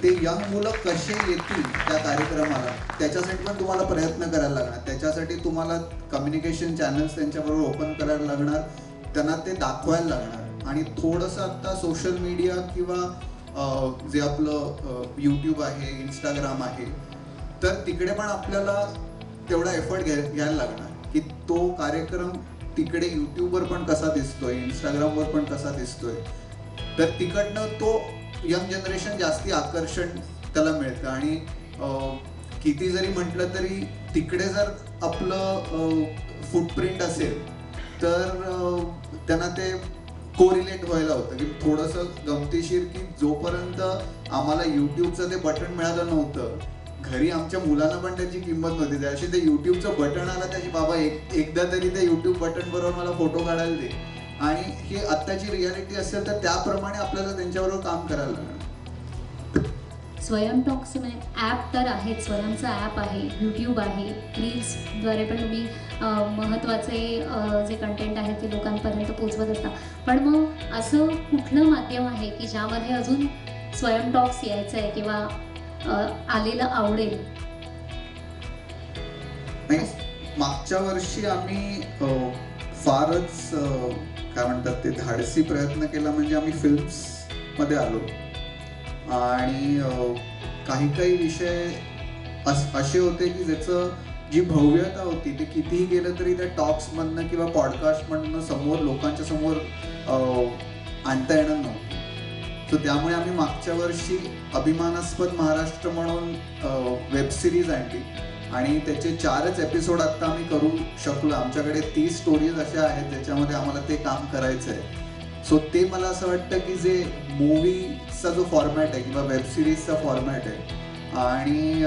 ते यंग मुलं कसे येतील त्या कार्यक्रमाला त्याच्यासाठी पण तुम्हाला प्रयत्न करायला लागणार. त्याच्यासाठी तुम्हाला कम्युनिकेशन चॅनल्स त्यांच्याबरोबर ओपन करायला लागणार, त्यांना ते दाखवायला लागणार. आणि थोडंसं आता सोशल मीडिया किंवा जे आपलं यूट्यूब आहे, इंस्टाग्राम आहे, तर तिकडे पण आपल्याला तेवढा एफर्ट घ्यायला लागणार की तो कार्यक्रम तिकडे यूट्यूबवर पण कसा दिसतोय, इंस्टाग्रामवर पण कसा दिसतोय, तर तिकडनं तो यंग जनरेशन जास्ती आकर्षण त्याला मिळतं. आणि किती जरी म्हटलं तरी तिकडे जर आपलं फुटप्रिंट असेल तर त्यांना ते कोरिलेट व्हायला होतं की थोडंसं गमतीशीर की जोपर्यंत आम्हाला यूट्यूबचं ते बटन मिळालं नव्हतं, घरी आमच्या मुलांना पण त्याची किंमत नव्हती. त्याशी ते यूट्यूबचं बटन आलं त्याची बाबा एकदा तरी ते यूट्यूब बटन बरोबर मला फोटो काढायला दे. आणि ही आत्ताची रियालिटी असेल तर त्याप्रमाणे आपल्याला त्यांच्याबरोबर काम करायला लागणार. स्वयं टॉक्स म्हणजे ॲप तर आहेच, स्वयंचा ॲप आहे, यूट्यूब आहे, रील्सद्वारे पण तुम्ही महत्त्वाचे जे कंटेंट आहे ते लोकांपर्यंत पोचवत असता. पण मग असं कुठलं माध्यम आहे की ज्यामध्ये अजून स्वयं टॉक्स यायचं आहे किंवा आलेलं आवडेल? मागच्या वर्षी आम्ही फारच काय म्हणतात ते धाडसी प्रयत्न केला. म्हणजे आम्ही फिल्म्समध्ये आलो आणि काही विषय असे होते की ज्याचं जी भव्यता होती ते कितीही गेलं तरी त्या टॉक्समधनं किंवा पॉडकास्टमधनं समोर लोकांच्या समोर आणता येणार नव्हतं. सो त्यामुळे आम्ही मागच्या वर्षी अभिमानास्पद महाराष्ट्र म्हणून वेब सिरीज आणली आणि त्याचे 4च एपिसोड आत्ता आम्ही करू शकलो. आमच्याकडे 30 स्टोरीज अशा आहेत ज्याच्यामध्ये आम्हाला ते काम करायचं आहे. सो ते मला असं वाटतं की जे मूवीचा जो फॉर्मॅट आहे किंवा वेब सिरीजचा फॉर्मॅट आहे आणि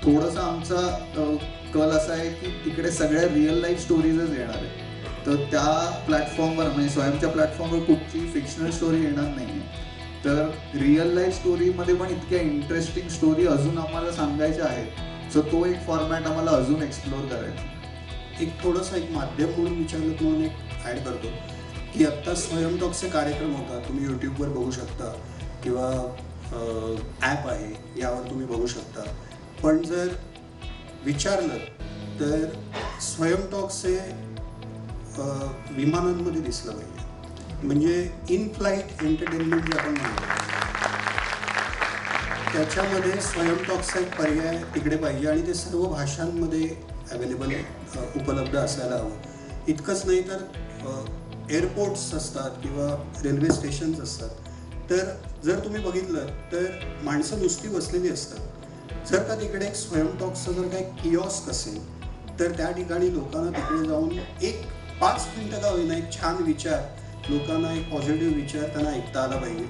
थोडंसं आमचा कल असा आहे की तिकडे सगळ्या रिअल लाईफ स्टोरीजच येणार आहे. तर त्या प्लॅटफॉर्मवर म्हणजे स्वयंच्या प्लॅटफॉर्मवर कुठची फिक्शनल स्टोरी येणार नाही. तर रिअल लाईफ स्टोरीमध्ये पण इतक्या इंटरेस्टिंग स्टोरी अजून आम्हाला सांगायच्या आहेत. सो तो एक फॉर्मॅट आम्हाला अजून एक्सप्लोअर करायचा. एक थोडंसं एक माध्यम म्हणून विचारलं म्हणून एक ॲड करतो की आत्ता स्वयं टॉक्सचे कार्यक्रम होतात, तुम्ही यूट्यूबवर बघू शकता किंवा ॲप आहे यावर तुम्ही बघू शकता. पण जर विचारलं तर स्वयं टॉक्सचे विमानांमध्ये दिसलं पाहिजे. म्हणजे इन फ्लाईट एंटरटेनमेंट जे आपण म्हणतो त्याच्यामध्ये स्वयं टॉक्सचा एक पर्याय तिकडे पाहिजे आणि ते सर्व भाषांमध्ये अवेलेबल उपलब्ध असायला हवं. इतकंच नाही तर एअरपोर्ट्स असतात किंवा रेल्वे स्टेशन्स असतात, तर जर तुम्ही बघितलं तर माणसं नुसती बसलेली असतात. जर का तिकडे एक स्वयं टॉक्सचं जर काही किऑस्क असेल तर त्या ठिकाणी लोकांना तिकडे जाऊन एक 5 मिनिटं का होईना एक छान विचार, लोकांना एक पॉझिटिव्ह विचार त्यांना ऐकता आला पाहिजे.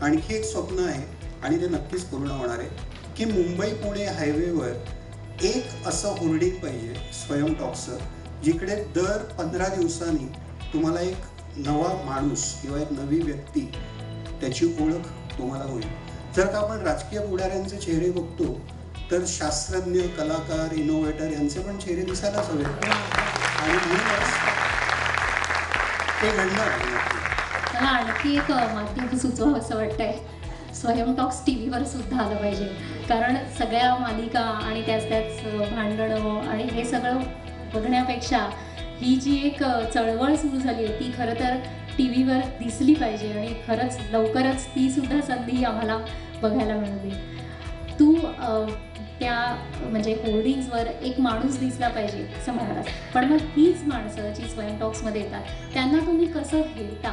आणखी एक स्वप्न आहे आणि ते नक्कीच पूर्ण होणार आहे की मुंबई पुणे हायवेवर एक असं होर्डिंग पाहिजे स्वयं टॉक्सचं, जिकडे दर 15 दिवसांनी तुम्हाला एक नवा माणूस किंवा एक नवी व्यक्ती त्याची ओळख तुम्हाला होईल. जर का आपण राजकीय पुढाऱ्यांचे चेहरे बघतो तर शास्त्रज्ञ, कलाकार, इनोव्हेटर यांचे पण चेहरे दिसायलाच हवे आणि म्हणूनच ते घडणार आहे. मला आणखी एक माध्यम सुचवावं असं वाटतंय, स्वयं टॉक्स TV वर सुद्धा आलं पाहिजे. कारण सगळ्या मालिका आणि त्याच भांडणं आणि हे सगळं बघण्यापेक्षा ही जी एक चळवळ सुरू झाली आहे ती खरं तर TV वर दिसली पाहिजे आणि खरंच लवकरच ती सुद्धा संधी आम्हाला बघायला मिळाली. तू त्या म्हणजे होर्डिंग्सवर एक माणूस दिसला पाहिजे असं म्हणालास, पण मग हीच माणसं जी स्वयं टॉक्समध्ये येतात त्यांना तुम्ही कसं घेता?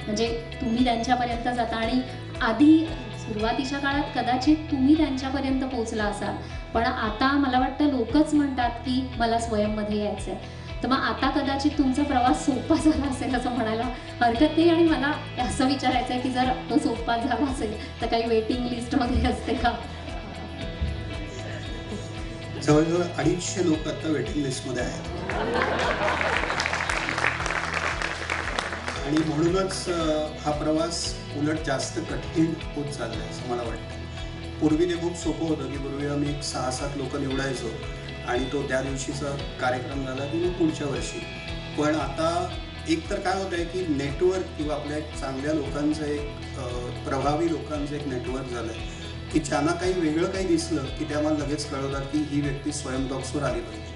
म्हणजे तुम्ही त्यांच्यापर्यंत जाता आणि आधी सुरुवातीच्या काळात कदाचित तुम्ही त्यांच्यापर्यंत पोहोचला असाल, पण आता मला वाटतं लोकच म्हणतात की मला स्वयंमध्ये यायचं आहे. तर मग आता कदाचित तुमचा प्रवास सोपा झाला असेल असं म्हणायला हरकत नाही. आणि मला असं विचारायचं आहे की जर तो सोपा झाला असेल तर काही वेटिंग लिस्ट वगैरे असते का? जवळजवळ 250 लोक आता वेटिंग लिस्टमध्ये आहेत आणि म्हणूनच हा प्रवास उलट जास्त कठीण होत चाललाय असं मला वाटतं. पूर्वी ते खूप सोपं होतं की पूर्वी आम्ही एक 6-7 लोक निवडायचो आणि तो त्या दिवशीचा कार्यक्रम झाला की मग पुढच्या वर्षी. पण आता एक तर काय होत आहे की नेटवर्क किंवा आपल्या एक चांगल्या लोकांचं एक प्रभावी लोकांचं एक नेटवर्क झालं आहे की ज्यांना काही वेगळं काही दिसलं की ते आम्हाला लगेच कळवतात की ही व्यक्ती स्वयं टॉक्सवर आली पाहिजे.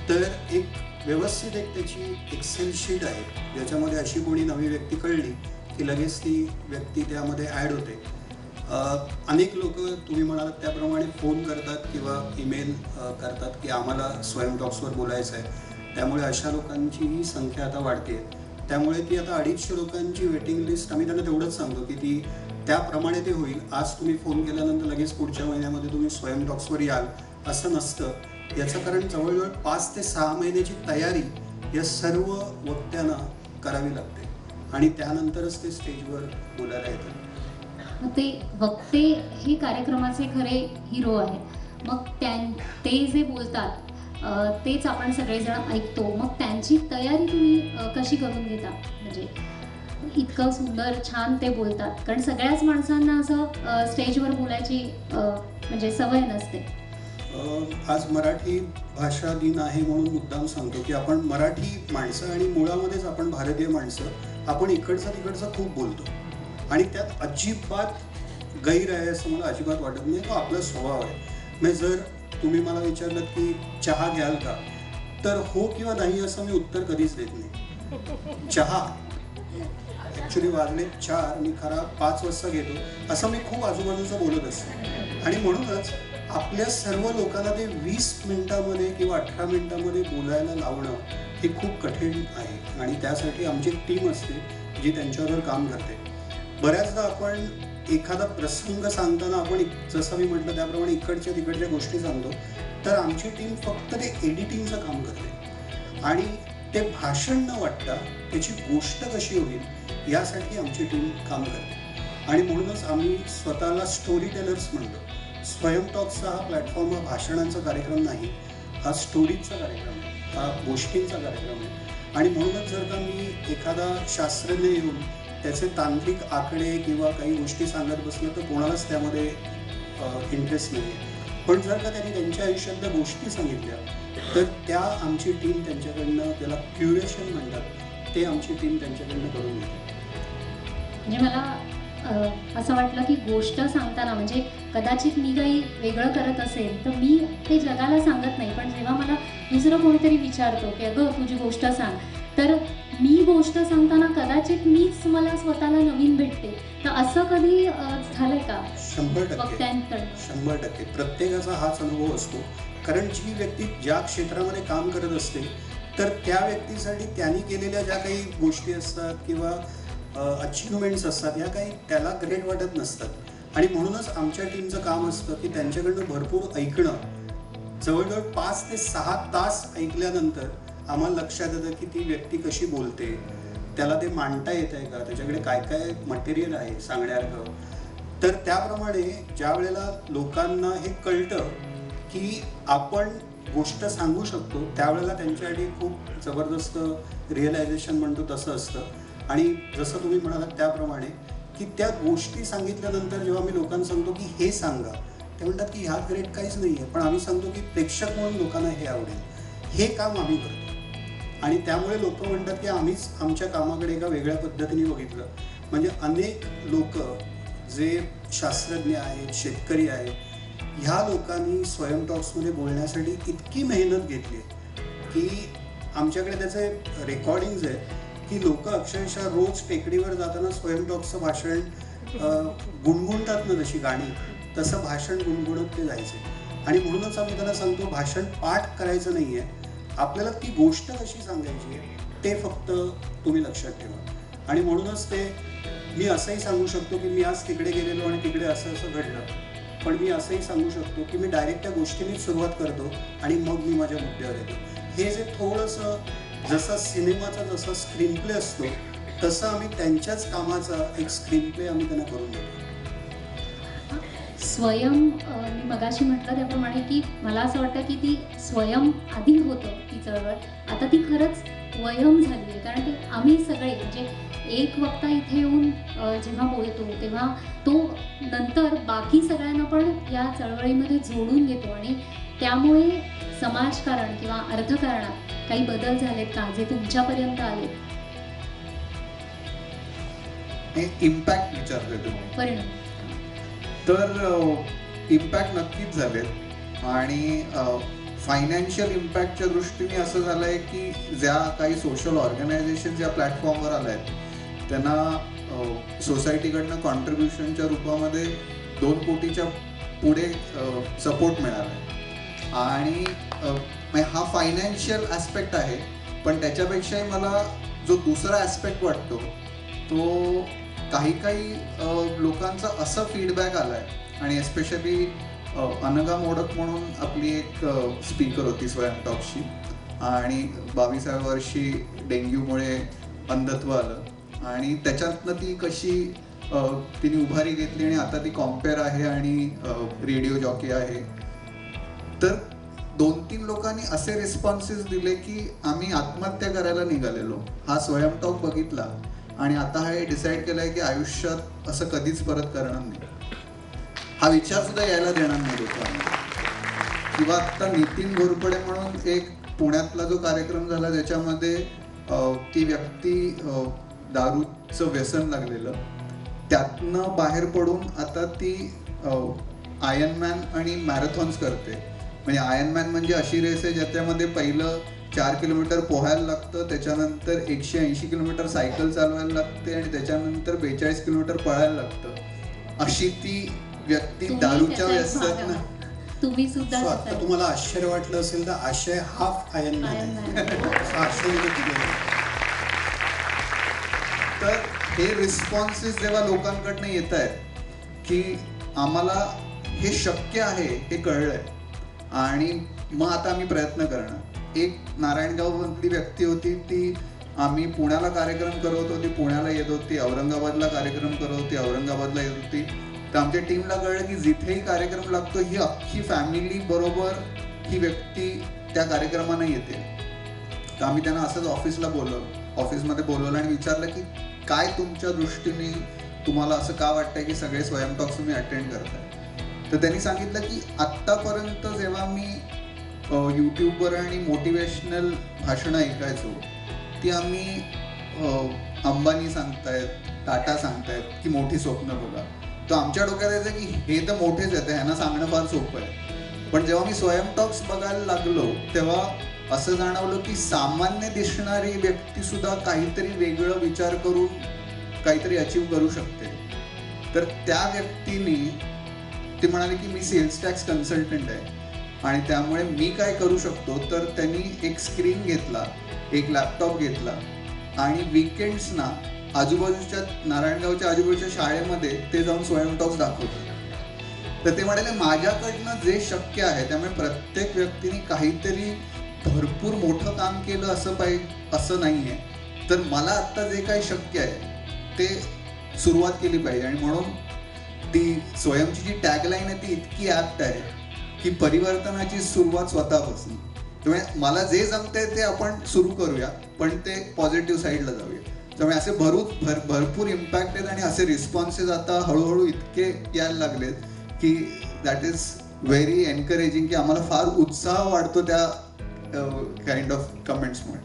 तर एक व्यवस्थित एक त्याची एक्सेल शीट आहे ज्याच्यामध्ये अशी कोणी नवी व्यक्ती कळली की लगेच ती व्यक्ती त्यामध्ये ॲड होते. अनेक लोक तुम्ही म्हणालात त्याप्रमाणे फोन करतात किंवा ईमेल करतात की आम्हाला स्वयं टॉक्सवर बोलायचं आहे. त्यामुळे अशा लोकांचीही संख्या आता वाढते. त्यामुळे ती आता 250 लोकांची वेटिंग लिस्ट आम्ही त्यांना तेवढंच सांगतो की ती त्याप्रमाणे ते होईल. आज तुम्ही फोन केल्यानंतर लगेच पुढच्या महिन्यामध्ये तुम्ही स्वयं टॉक्सवर याल असं नसतं. याचं कारण जवळजवळ 5 ते 6 महिन्याची तयारी या सर्व वक्त्यांना करावी लागते आणि त्यानंतरच ते स्टेजवर बोलायला येतात. मग ते वक्ते हे कार्यक्रमाचे खरे हिरो आहेत. मग ते जे बोलतात तेच आपण सगळेजण ऐकतो. मग त्यांची तयारी तुम्ही कशी करून घेता? म्हणजे इतकं सुंदर छान ते बोलतात, कारण सगळ्याच माणसांना असं स्टेजवर बोलायची म्हणजे सवय नसते. आज मराठी भाषा दिन आहे म्हणून मुद्दाम सांगतो की आपण मराठी माणसं आणि मुळामध्येच आपण भारतीय माणसं आपण इकडचं तिकडचं खूप बोलतो आणि त्यात अजिबात गैर आहे असं मला अजिबात वाटत नाही. तो आपला स्वभाव आहे. म्हणजे जर तुम्ही मला विचारलं की चहा घ्याल का, तर हो किंवा नाही असं मी उत्तर कधीच देत नाही. चहा ॲक्च्युली वाजले 4, मी खरा 5 वाजता घेतो असं मी खूप आजूबाजूचं बोलत असतो. आणि म्हणूनच आपल्या सर्व लोकांना ते 20 मिनिटामध्ये किंवा 18 मिनिटामध्ये बोलायला लावणं हे खूप कठीण आहे आणि त्यासाठी आमची एक टीम असते जी त्यांच्यावर काम करते. बऱ्याचदा आपण एखादा प्रसंग सांगताना आपण जसं मी म्हटलं त्याप्रमाणे इकडच्या तिकडच्या गोष्टी सांगतो, तर आमची टीम फक्त ते एडिटिंगचं काम करते आणि ते भाषण न वाटता त्याची गोष्ट कशी होईल यासाठी आमची टीम काम करते. आणि म्हणूनच आम्ही स्वतःला स्टोरी टेलर्स म्हणतो. स्वयं टॉक्सचा हा प्लॅटफॉर्म हा भाषणांचा कार्यक्रम नाही, हा स्टोरीजचा कार्यक्रम आहे, हा गोष्टींचा कार्यक्रम आहे. आणि म्हणूनच जर का मी एखादा शास्त्रज्ञ येऊन त्याचे तांत्रिक आकडे किंवा काही गोष्टी सांगत बसलं तर कोणालाच त्यामध्ये इंटरेस्ट नाही आहे. पण जर का त्यांनी त्यांच्या आयुष्यातल्या गोष्टी सांगितल्या तर त्या आमची टीम त्यांच्याकडनं, त्याला क्युरेशन म्हणतात, ते आमची टीम त्यांच्याकडनं करून घेते. म्हणजे मला असं वाटलं की गोष्ट सांगताना म्हणजे कदाचित मी काही वेगळं करत असेल तर मी ते जगाला सांगत नाही, पण जेव्हा मला दुसरं कोणीतरी विचारतो की अगं तुझी गोष्ट सांग, तर मी गोष्ट सांगताना कदाचित मीच मला स्वतःला नवीन भेटते. तर असं कधी झालंय का? 100% प्रत्येकाचा हाच अनुभव असतो. कारण जी व्यक्ती ज्या क्षेत्रामध्ये काम करत असते तर त्या व्यक्तीसाठी त्यांनी केलेल्या ज्या काही गोष्टी असतात किंवा अचिव्हमेंट्स असतात या काही त्याला ग्रेट वाटत नसतात आणि म्हणूनच आमच्या टीमचं काम असतं की त्यांच्याकडनं भरपूर ऐकणं. जवळजवळ 5 ते 6 तास ऐकल्यानंतर आम्हाला लक्षात येतं की ती व्यक्ती कशी बोलते, त्याला ते मांडता येत आहे का, त्याच्याकडे काय काय मटेरियल आहे सांगण्यासारखं. तर त्याप्रमाणे ज्या वेळेला लोकांना हे कळतं की आपण गोष्ट सांगू शकतो त्यावेळेला त्यांच्यासाठी खूप जबरदस्त रिअलायझेशन म्हणतो तसं असतं. आणि जसं तुम्ही म्हणालात त्याप्रमाणे की त्या गोष्टी सांगितल्यानंतर जेव्हा मी लोकांना सांगतो की हे सांगा, ते म्हणतात की ह्या ग्रेट काहीच नाही आहे, पण आम्ही सांगतो की प्रेक्षक म्हणून लोकांना हे आवडेल, हे काम आम्ही करतो. आणि त्यामुळे लोक म्हणतात की आम्हीच आमच्या कामाकडे एका वेगळ्या पद्धतीने बघितलं. म्हणजे अनेक लोक जे शास्त्रज्ञ आहेत, शेतकरी आहेत, ह्या लोकांनी स्वयं टॉक्समध्ये बोलण्यासाठी इतकी मेहनत घेतली की आमच्याकडे त्याचे रेकॉर्डिंग्ज आहेत की लोक अक्षरशः रोज टेकडीवर जाताना स्वयं टॉक्सचं भाषण गुणगुणतात ना जशी गाणी, तसं भाषण गुणगुणत ते जायचे. आणि म्हणूनच आम्ही त्यांना सांगतो भाषण पाठ करायचं नाही आहे, आपल्याला ती गोष्ट कशी सांगायची आहे ते फक्त तुम्ही लक्षात ठेवा. आणि म्हणूनच ते मी असंही सांगू शकतो की मी आज तिकडे गेलेलो आणि तिकडे असं असं घडलं, पण मी असंही सांगू शकतो की मी डायरेक्ट त्या गोष्टीनेच सुरुवात करतो आणि मग मी माझ्या मुद्द्यावर येतो. हे जे थोडंसं जसा सिनेमाचा जसा स्क्रीन प्ले असतो तसं आम्ही त्यांच्याच कामाचा एक स्क्रीन प्ले आम्ही त्यांना करून देतो. स्वयं मी मगाशी म्हटलं त्याप्रमाणे की मला असं वाटतं की ती स्वयं आधी होतं ती चळवळ, आता ती खरंच वयम झाली आहे. कारण ते आम्ही सगळे म्हणजे एक वक्ता इथे येऊन जेव्हा बोलतो तेव्हा तो नंतर बाकी सगळ्यांना पण या चळवळीमध्ये जोडून घेतो आणि त्यामुळे समाजकारण किंवा अर्थकारणात काही बदल झालेत का जे तुमच्यापर्यंत आले? इम्पॅक्ट विचारतोय तुम्ही? परिणाम तर इम्पॅक्ट नक्कीच झालेत आणि फायनान्शियल इम्पॅक्टच्या दृष्टीने असं झालं आहे की ज्या काही सोशल ऑर्गनायझेशन या प्लॅटफॉर्मवर आल्या आहेत त्यांना सोसायटीकडनं कॉन्ट्रीब्युशनच्या रूपामध्ये 2 कोटीच्या पुढे सपोर्ट मिळाला आहे आणि हा फायनान्शियल ॲस्पेक्ट आहे. पण त्याच्यापेक्षाही मला जो दुसरा ॲस्पेक्ट वाटतो तो काही लोकांचा असा फीडबॅक आला आहे आणि एस्पेशली अनघा मोडक म्हणून आपली एक स्पीकर होती स्वयं टॉक्सची आणि 22व्या वर्षी डेंग्यूमुळे अंधत्व आलं आणि त्याच्यातनं ती कशी तिने उभारी घेतली आणि आता ती कॉम्पेअर आहे आणि रेडिओ जॉकी आहे. तर 2-3 लोकांनी असे रिस्पॉन्सेस दिले की आम्ही आत्महत्या करायला निघालेलो, हा स्वयं टॉक बघितला आणि आता हे डिसाईड केलंय की आयुष्यात असं कधीच परत करणार नाही, हा विचार सुद्धा यायला देणार नाही लोकांना. किंवा आता नितीन घोरपडे म्हणून एक पुण्यातला जो कार्यक्रम झाला ज्याच्यामध्ये ती व्यक्ती दारूचं व्यसन लागलेलं त्यातनं बाहेर पडून आता ती आयर्नमॅन आणि मॅरेथॉन्स करते. म्हणजे आयर्नमॅन म्हणजे अशी रेस आहे ज्याच्यामध्ये पहिलं 4 किलोमीटर पोहायला लागतं, त्याच्यानंतर 180 किलोमीटर सायकल चालवायला लागते आणि त्याच्यानंतर 42 किलोमीटर पळायला लागतं. अशी ती व्यक्ती दारूच्या व्यसनात. तुम्ही सुद्धा आता तुम्हाला आश्चर्य वाटलं असेल तर आशय हाफ आयर्नमॅन आहे. तर हे रिस्पॉन्सेस जेव्हा लोकांकडनं येत आहेत की आम्हाला हे शक्य आहे हे कळलंय आणि मग आता आम्ही प्रयत्न करणार. एक नारायणगावमधली व्यक्ती होती, ती आम्ही पुण्याला कार्यक्रम करत होती, पुण्याला येत होती, औरंगाबादला कार्यक्रम करत होती, औरंगाबादला येत होती. तर आमच्या टीमला कळलं की जिथेही कार्यक्रम लागतो ही अख्खी फॅमिली बरोबर ही व्यक्ती त्या कार्यक्रमांना येते. तर आम्ही त्यांना असंच ऑफिसमध्ये बोलवलं आणि विचारलं की काय तुमच्या दृष्टीने तुम्हाला असं का वाटतंय की सगळे स्वयं टॉक्स तुम्ही अटेंड करताय. तर त्यांनी सांगितलं की आत्तापर्यंत जेव्हा मी यूट्यूबवर आणि मोटिवेशनल भाषणं ऐकायचो ती आम्ही अंबानी सांगतायत, टाटा सांगतायत की मोठी स्वप्न बघा. तर आमच्या डोक्यात यायचं की हे तर मोठेच आहेत, ह्यांना सांगणं फार सोपं आहे. पण जेव्हा मी स्वयं टॉक्स बघायला लागलो तेव्हा असं जाणवलं की सामान्य दिसणारी व्यक्ती सुद्धा काहीतरी वेगळं विचार करून काहीतरी अचीव करू शकते. तर त्या व्यक्तीने ती म्हणाली की मी सेल्स टॅक्स कन्सल्टंट आहे आणि त्यामुळे मी काय करू शकतो. तर त्यांनी एक स्क्रीन घेतला, एक लॅपटॉप घेतला आणि विकेंड्सना आजूबाजूच्या नारायणगावच्या आजूबाजूच्या शाळेमध्ये ते जाऊन स्वयं टॉक्स दाखवतात. तर ते म्हणाले माझ्याकडनं जे शक्य आहे त्यामुळे प्रत्येक व्यक्तीने काहीतरी भरपूर मोठं काम केलं असं नाही आहे. तर मला आत्ता जे काही शक्य आहे ते सुरुवात केली पाहिजे आणि म्हणून ती स्वयंची जी टॅगलाईन आहे ती इतकी ॲप्ट आहे की परिवर्तनाची सुरुवात स्वतःपासून. त्यामुळे मला जे जमतंय ते आपण सुरू करूया पण ते पॉझिटिव्ह साईडला जाऊया. त्यामुळे असे भरपूर इम्पॅक्ट आहेत आणि असे रिस्पॉन्सेस आता हळूहळू इतके यायला लागलेत की दॅट इज व्हेरी एनकरेजिंग की आम्हाला फार उत्साह वाटतो त्या काइंड ऑफ कमेंट्समुळे.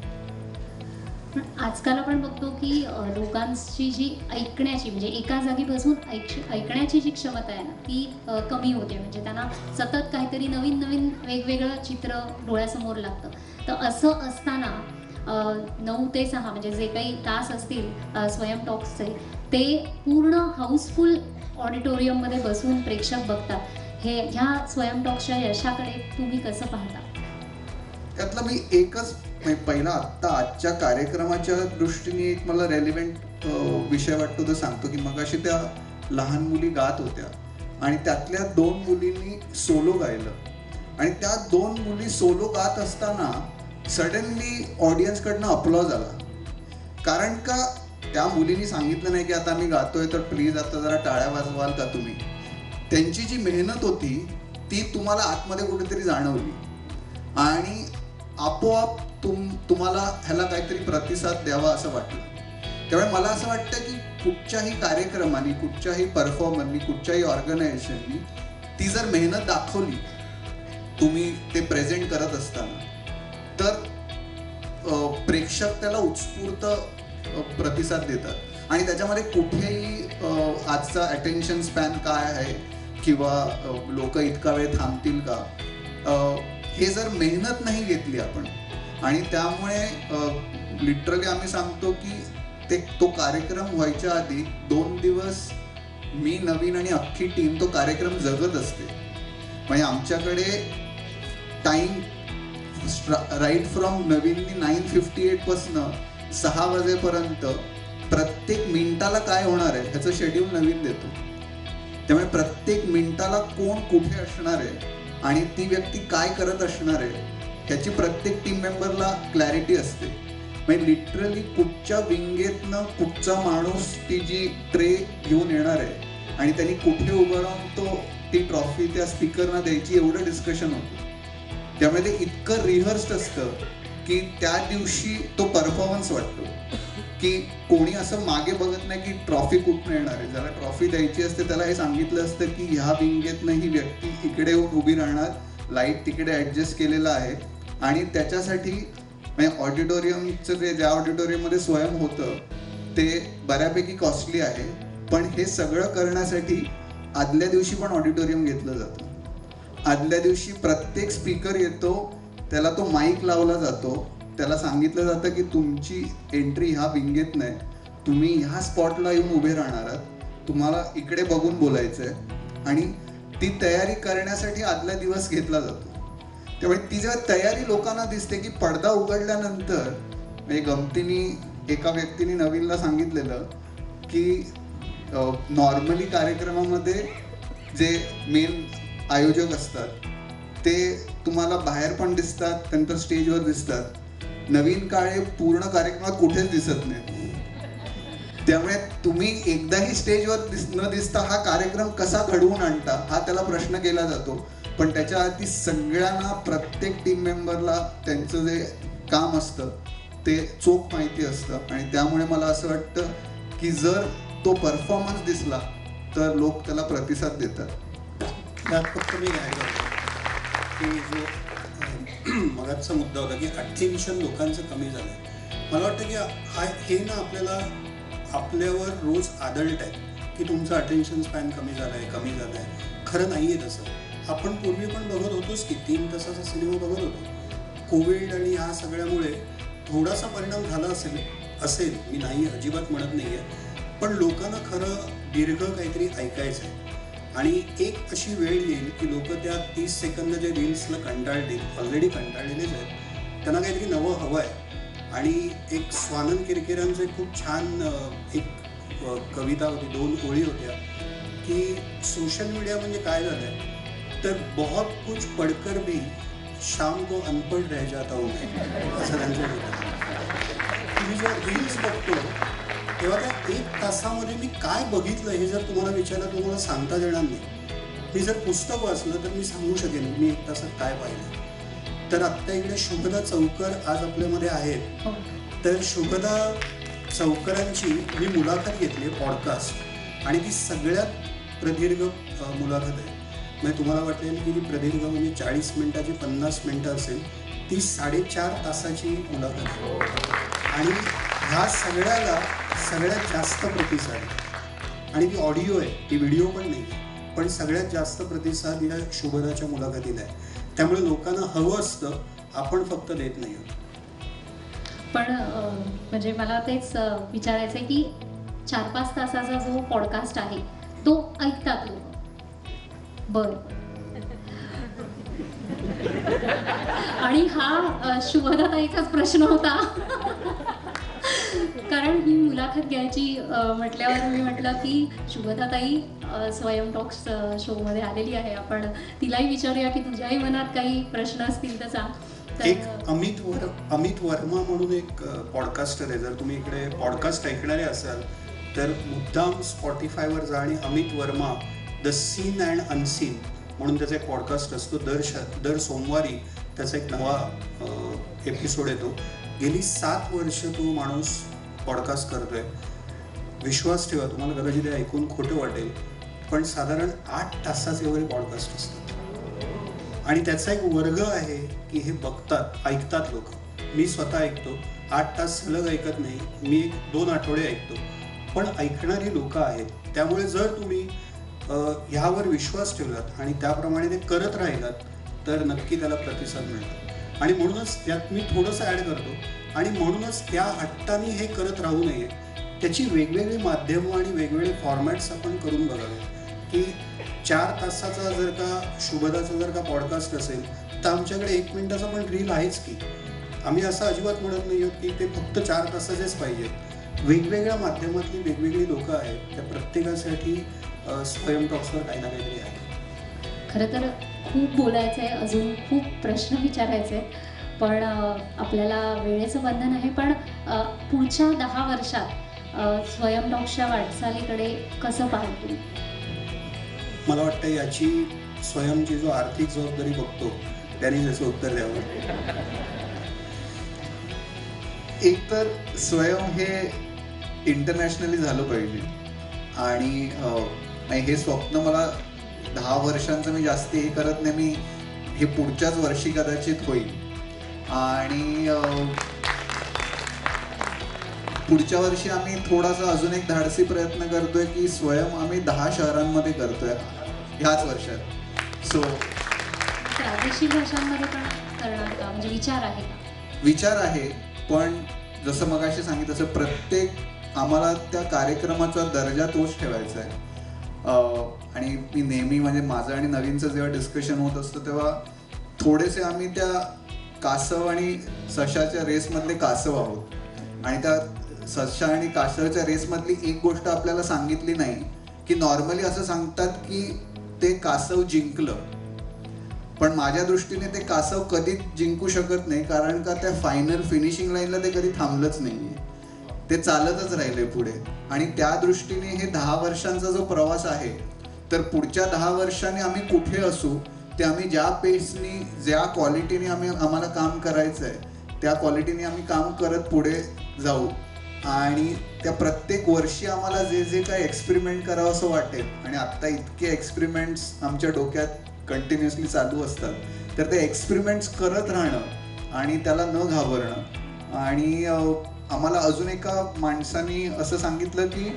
पण आजकाल आपण बघतो की लोकांची जी ऐकण्याची म्हणजे एका जागी बसून ऐकण्याची जी क्षमता आहे ना ती कमी होते. म्हणजे त्यांना सतत काहीतरी नवीन नवीन वेगवेगळं चित्र डोळ्यासमोर लागतं. तर असं असताना 9 ते 6 म्हणजे जे काही तास असतील स्वयं टॉक्सचे ते पूर्ण हाऊसफुल ऑडिटोरियममध्ये बसून प्रेक्षक बघतात. ह्या स्वयं टॉक्सच्या यशाकडे तुम्ही कसं पाहता? त्यातलं मी एकच पहिला आजच्या कार्यक्रमाच्या दृष्टीने एक मला रेलिव्हेंट विषय वाटतो तो सांगतो की मगाशी त्या लहान मुली गात होत्या आणि त्यातल्या 2 मुलींनी सोलो गायलं आणि त्या 2 मुली सोलो गात असताना सडनली ऑडियन्सकडनं अप्लॉज आला. कारण का त्या मुलींनी सांगितलं नाही की आता आम्ही गातोय तर प्लीज आता जरा टाळ्या वाजवाल का तुम्ही. त्यांची जी मेहनत होती ती तुम्हाला आतमध्ये कुठेतरी जाणवली आणि आपोआप तुम्हाला ह्याला काहीतरी प्रतिसाद द्यावा असं वाटलं. त्यामुळे मला असं वाटतं की कुठच्याही कार्यक्रमाने, कुठच्याही परफॉर्मरनी, कुठच्याही ऑर्गनायझेशननी ती जर मेहनत दाखवली तुम्ही ते प्रेझेंट करत असताना, तर प्रेक्षक त्याला उत्स्फूर्त प्रतिसाद देतात आणि त्याच्यामध्ये कुठेही आजचा अटेन्शन स्पॅन काय आहे किंवा लोक इतका वेळ थांबतील का, हे जर मेहनत नाही घेतली आपण आणि त्यामुळे लिटरली आम्ही सांगतो की तो कार्यक्रम व्हायच्या आधी 2 दिवस मी, नवीन आणि अख्खी टीम तो कार्यक्रम जगत असते. म्हणजे आमच्याकडे टाईम राईट फ्रॉम नवीननी 9:58 पासनं 6 वाजेपर्यंत प्रत्येक मिनिटाला काय होणार आहे ह्याचं शेड्यूल नवीन देतो. त्यामुळे प्रत्येक मिनिटाला कोण कुठे असणार आहे आणि ती व्यक्ती काय करत असणार आहे ह्याची प्रत्येक टीम मेंबरला क्लॅरिटी असते. म्हणजे लिटरली कुठच्या विंगेतनं कुठचा माणूस ती जी ट्रे घेऊन येणार आहे आणि त्यांनी कुठे उभं राहून तो ती ट्रॉफी त्या स्पीकरना द्यायची एवढं डिस्कशन होतं. त्यामुळे ते इतकं रिहर्स्ड असतं की त्या दिवशी तो परफॉर्मन्स वाटतो की कोणी असं मागे बघत नाही की ट्रॉफी कुठून येणार आहे. ज्याला ट्रॉफी द्यायची असते त्याला हे सांगितलं असतं की ह्या विंगेतनं ही व्यक्ती इकडे येऊन उभी राहणार, लाईट तिकडे ॲडजस्ट केलेला आहे आणि त्याच्यासाठी म्हणजे ऑडिटोरियमचं जे ज्या ऑडिटोरियममध्ये स्वयं होतं ते बऱ्यापैकी कॉस्टली आहे, पण हे सगळं करण्यासाठी आदल्या दिवशी पण ऑडिटोरियम घेतलं जातं. आदल्या दिवशी प्रत्येक स्पीकर येतो, त्याला तो माईक लावला जातो, त्याला सांगितलं जातं की तुमची एंट्री ह्या विंगेत नाही, तुम्ही ह्या स्पॉटला येऊन उभे राहणार आहात, तुम्हाला इकडे बघून बोलायचं आहे आणि ती तयारी करण्यासाठी आदल्या दिवस घेतला जातो. त्यामुळे ती जेव्हा तयारी लोकांना दिसते की पडदा उघडल्यानंतर, म्हणजे गमतीने एका व्यक्तीने नवीनला सांगितलेलं की नॉर्मली कार्यक्रमामध्ये जे मेन आयोजक असतात ते तुम्हाला बाहेर पण दिसतात, नंतर स्टेजवर दिसतात. नवीन काळे पूर्ण कार्यक्रमात कुठेच दिसत नाही. त्यामुळे तुम्ही एकदाही स्टेजवर न दिसता हा कार्यक्रम कसा घडवून आणता हा त्याला प्रश्न केला जातो. पण त्याच्या आधी सगळ्यांना, प्रत्येक टीम मेंबरला त्यांचं जे काम असतं ते चोख माहिती असतं आणि त्यामुळे मला असं वाटतं की जर तो परफॉर्मन्स दिसला तर लोक त्याला प्रतिसाद देतात. त्यात फक्त मी घ्यायला की जो मगाचा मुद्दा होता की अटेन्शन लोकांचं कमी झालं आहे. मला वाटतं की हे ना आपल्यावर रोज आदळत आहे की तुमचं अटेन्शन स्पॅन कमी झालं आहे. खरं नाही आहे तसं. आपण पूर्वी पण बघत होतोच की 3 तासाचा सिनेमा बघत होतो. कोविड आणि ह्या सगळ्यामुळे थोडासा परिणाम झाला असेल, मी नाही अजिबात म्हणत नाही आहे, पण लोकांना खरं दीर्घ काहीतरी ऐकायचं आहे आणि एक अशी वेळ येईल की लोक त्या 30 सेकंदाच्या रील्सला कंटाळतील, ऑलरेडी कंटाळलेलेच आहेत, त्यांना काहीतरी नवं हवं आहे. आणि एक स्वानंद किरकिरांचं एक खूप छान एक कविता होती, 2 ओळी होत्या की सोशल मीडिया म्हणजे काय झालं आहे तर बहुत कुछ पढ़कर भी शाम को अनपढ़ रह जाता हूँ असं त्यांचं होतं. मी जेव्हा रील्स बघतो तेव्हा त्या 1 तासामध्ये मी काय बघितलं हे जर तुम्हाला विचारलं तर तुम्हाला सांगता येणार नाही. मी जर पुस्तक वाचलं तर मी सांगू शकेन मी 1 तासात काय पाहिलं. तर आत्ता इकडे शुभदा चौकर आज आपल्यामध्ये आहेत. तर शुभदा चौकरांची मी मुलाखत घेतली पॉडकास्ट आणि ती सगळ्यात प्रदीर्घ मुलाखत आहे. म्हणजे तुम्हाला वाटेल की ती प्रदीर्घ म्हणजे 40 मिनिटाची 50 मिनिटं असेल, ती 4.5 तासाची मुलाखत आहे आणि ह्या सगळ्याला सगळ्यात जास्त प्रतिसाद आणि ती ऑडिओ आहे, ती व्हिडिओ पण नाही, पण सगळ्यात जास्त प्रतिसाद या शुभदाच्या मुलाखतीला आहे. त्यामुळे लोकांना हवं असतं, आपण फक्त देत नाही आहोत. पण म्हणजे मला तेच विचारायचं आहे की 4-5 तासाचा जो पॉडकास्ट आहे तो ऐकतात लोक. बर. आणि हा शुभदाताईचाच प्रश्न होता कारण ही मुलाखत घ्यायची म्हटल्यावर मी म्हटलं की शुभदाताई स्वयं टॉक्स शोमध्ये आलेली आहे, आपण तिलाही विचारूया की तुझ्याही मनात काही प्रश्न असतील तर सांग. एक अमित वर्मा म्हणून एक पॉडकास्टर आहे. जर तुम्ही इकडे पॉडकास्ट ऐकणारे असाल तर मुद्दाम स्पॉटिफायवर जा आणि Amit Varma the seen and unseen म्हणून त्याचा एक पॉडकास्ट असतो. दर सोमवारी त्याचा एक नवा एपिसोड येतो. गेली 7 वर्ष तो माणूस पॉडकास्ट करतोय. विश्वास ठेवा, तुम्हाला कदाचित ते ऐकून खोटं वाटेल, पण साधारण 8 तासाचे वगैरे पॉडकास्ट असतात. आणि त्याचा एक वर्ग आहे की हे बघतात, ऐकतात लोक. मी स्वतः ऐकतो, 8 तास सलग ऐकत नाही, मी 1-2 आठवडे ऐकतो, पण ऐकणारी लोक आहेत. त्यामुळे जर तुम्ही ह्यावर विश्वास ठेवलात आणि त्याप्रमाणे ते करत राहिलात तर नक्की त्याला प्रतिसाद मिळतो. आणि म्हणूनच त्यात मी थोडंसं ॲड करतो, आणि म्हणूनच त्या हट्टाने हे करत राहू नये. त्याची वेगवेगळी माध्यमं आणि वेगवेगळे फॉर्मॅट्स आपण करून बघावे. की 4 तासाचा जर का शुभदाचा जर का पॉडकास्ट असेल तर आमच्याकडे 1 मिनिटाचा पण रील आहेच की. आम्ही असं अजिबात म्हणत नाही आहोत की ते फक्त 4 तासाचेच पाहिजेत. वेगवेगळ्या माध्यमातली वेगवेगळी लोकं आहेत, त्या प्रत्येकासाठी स्वयं टॉक्सवर काही ना काहीतरी आहे. खरं तर खूप बोलायचं आहे, अजून खूप प्रश्न विचारायचे आहेत, पण आपल्याला वेळेचं बंधन आहे. पण पुढच्या 10 वर्षात स्वयं टॉक्सच्या वाटचालीकडे कसं पाहतो? मला वाटतं याची स्वयंची जो आर्थिक जबाबदारी बघतो त्यांनी जसं उत्तर द्यावं. एक तर स्वयं हे इंटरनॅशनली झालं पाहिजे, आणि हे स्वप्न मला 10 वर्षांचं मी जास्त हे करत नाही. मी हे पुढच्याच वर्षी कदाचित होईल, आणि पुढच्या वर्षी आम्ही थोडासा अजून एक धाडसी प्रयत्न करतोय की स्वयं आम्ही 10 शहरांमध्ये करतोय ह्याच वर्षात. सो प्रादेशिक भाषांमध्ये पण करणार का, म्हणजे विचार आहे का? विचार आहे, पण जसं मगाशी सांगितलं तसं प्रत्येक आम्हाला त्या कार्यक्रमाचा दर्जा तोच ठेवायचा आहे. आणि मी नेहमी, म्हणजे माझं आणि नवीनचं जेव्हा डिस्कशन होत असतं तेव्हा थोडेसे आम्ही त्या कासव आणि सशाच्या रेसमधले कासव आहोत, आणि त्या सशा आणि कासवच्या रेसमधली एक गोष्ट आपल्याला सांगितली नाही की नॉर्मली असं सांगतात की ते कासव जिंकलं, पण माझ्या दृष्टीने ते कासव कधीच जिंकू शकत नाही, कारण का त्या फायनल फिनिशिंग लाईनला ते कधी थांबलंच नाहीये, ते चालतच राहिले पुढे. आणि त्या दृष्टीने हे 10 वर्षांचा जो प्रवास आहे, तर पुढच्या 10 वर्षांनी आम्ही कुठे असू ते आम्ही ज्या पेसनी, ज्या क्वालिटीने आम्हाला काम करायचं आहे त्या क्वालिटीने आम्ही काम करत पुढे जाऊ. आणि त्या प्रत्येक वर्षी आम्हाला जे जे काही एक्सपेरिमेंट करावं असं वाटेल, आणि आत्ता इतके एक्सपेरिमेंट्स आमच्या डोक्यात कंटिन्युअसली चालू असतात, तर ते एक्सपेरिमेंट्स करत राहणं आणि त्याला न घाबरणं. आणि आम्हाला अजून एका माणसाने असं सांगितलं की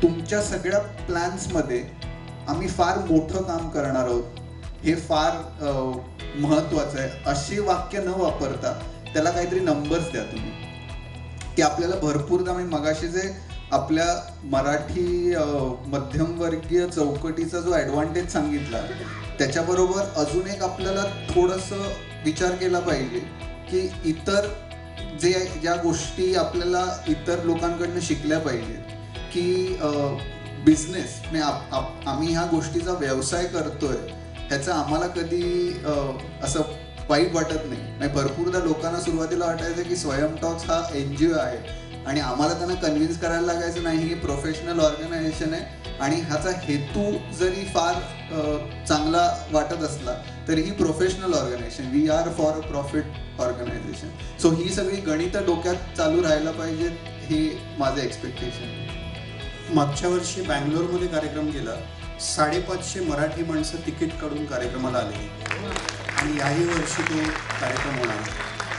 तुमच्या सगळ्या प्लॅन्समध्ये आम्ही फार मोठं काम करणार आहोत, हे फार महत्त्वाचं आहे, अशी वाक्य न वापरता त्याला काहीतरी नंबर्स द्या तुम्ही, की आपल्याला भरपूरदा मी मगाशी जे आपल्या मराठी मध्यमवर्गीय चौकटीचा जो ॲडव्हान्टेज सांगितला त्याच्याबरोबर अजून एक आपल्याला थोडंसं विचार केला पाहिजे की इतर ज्या गोष्टी आपल्याला इतर लोकांकडनं शिकल्या पाहिजेत, की बिझनेस आम्ही ह्या गोष्टीचा व्यवसाय करतोय ह्याचं आम्हाला कधी असं वाईट वाटत नाही. भरपूरदा लोकांना सुरुवातीला वाटायचं की स्वयं टॉक्स हा NGO आहे आणि आम्हाला त्यांना कन्व्हिन्स करायला लागायचं नाही ही प्रोफेशनल ऑर्गनायझेशन आहे, आणि ह्याचा हेतू जरी फार चांगला वाटत असला तरी ही professional organisation, we are for a profit organisation. So ही सगळी गणितं डोक्यात चालू राहायला पाहिजेत, हे माझं एक्सपेक्टेशन. मागच्या वर्षी बँगलोरमध्ये कार्यक्रम केला, 550 मराठी माणसं तिकीट काढून कार्यक्रमाला आली, आणि याही वर्षी तो कार्यक्रम होणार.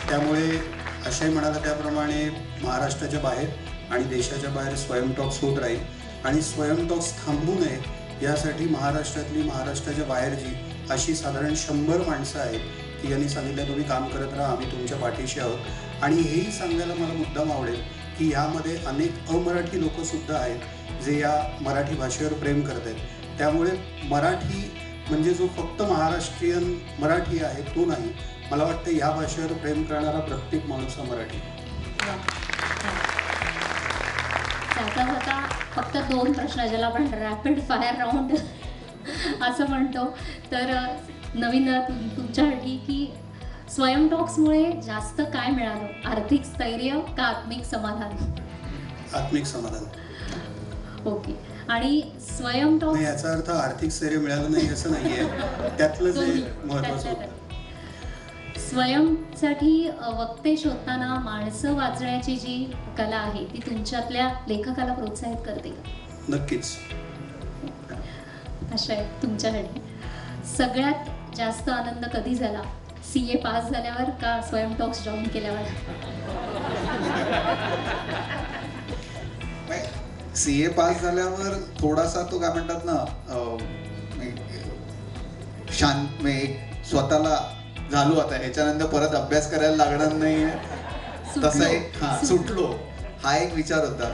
त्यामुळे अशाही म्हणाला त्याप्रमाणे महाराष्ट्राच्या बाहेर आणि देशाच्या बाहेर स्वयं टॉक्स होत राहील, आणि स्वयं टॉक्स थांबू नये यासाठी महाराष्ट्राच्या बाहेरची अशी साधारण 100 माणसं आहेत की यांनी सांगितलं तुम्ही काम करत राहा, आम्ही तुमच्या पाठीशी आहोत. आणि हेही सांगायला मला मुद्दाम आवडेल की यामध्ये अनेक अमराठी लोकंसुद्धा आहेत जे या मराठी भाषेवर प्रेम करत आहेत. त्यामुळे मराठी म्हणजे जो फक्त महाराष्ट्रीयन मराठी आहे तो नाही, मला वाटतं या भाषेवर प्रेम करणारा प्रत्येक माणूस हा मराठी. जाता जाता फक्त 2 प्रश्न, ज्याला आपण रॅपिड फायर राऊंड असं म्हणतो. तर नवीन तुमच्यासाठी की स्वयं टॉक्समुळे जास्त काय मिळालं, आर्थिक स्थैर्य का आत्मिक समाधान? आत्मिक समाधान. ओके. आणि स्वयं नाही, टॉक्स याचा अर्थ आर्थिक स्थैर्य मिळालं नाही असं नाहीये, त्यातलं जे महत्वाचं होतं. स्वयंसाठी वक्ते शोधताना माणसं वाचण्याची जी कला आहे ती तुमच्यातल्या लेखकाला प्रोत्साहित करते का? नक्कीच. अशा आहे तुमच्यासाठी सगळ्यात जास्त आनंद कधी झाला, CA पास झाल्यावर का स्वयं टॉक्स जॉईन केल्यावर? CA पास झाल्यावर थोडासा तो काय म्हणतात ना शांत, एक स्वतःला झालो आता ह्याच्यानंतर परत अभ्यास करायला लागणार नाही, तसा एक सुटलो हा एक विचार होता.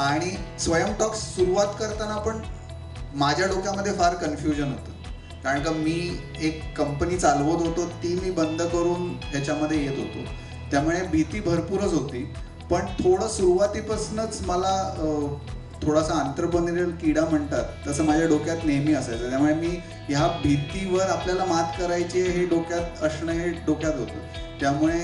आणि स्वयं टॉक्स सुरुवात करताना पण माझ्या डोक्यामध्ये फार कन्फ्युजन होतं, कारण का मी एक कंपनी चालवत होतो, ती मी बंद करून ह्याच्यामध्ये येत होतो, त्यामुळे भीती भरपूरच होती. पण थोडं सुरुवातीपासूनच मला थोडासा आंतरप्रेन्योरियल किडा म्हणतात तसं माझ्या डोक्यात नेहमी असायचं. त्यामुळे मी ह्या भीतीवर आपल्याला मात करायची हे डोक्यात असणं हे डोक्यात होतं. त्यामुळे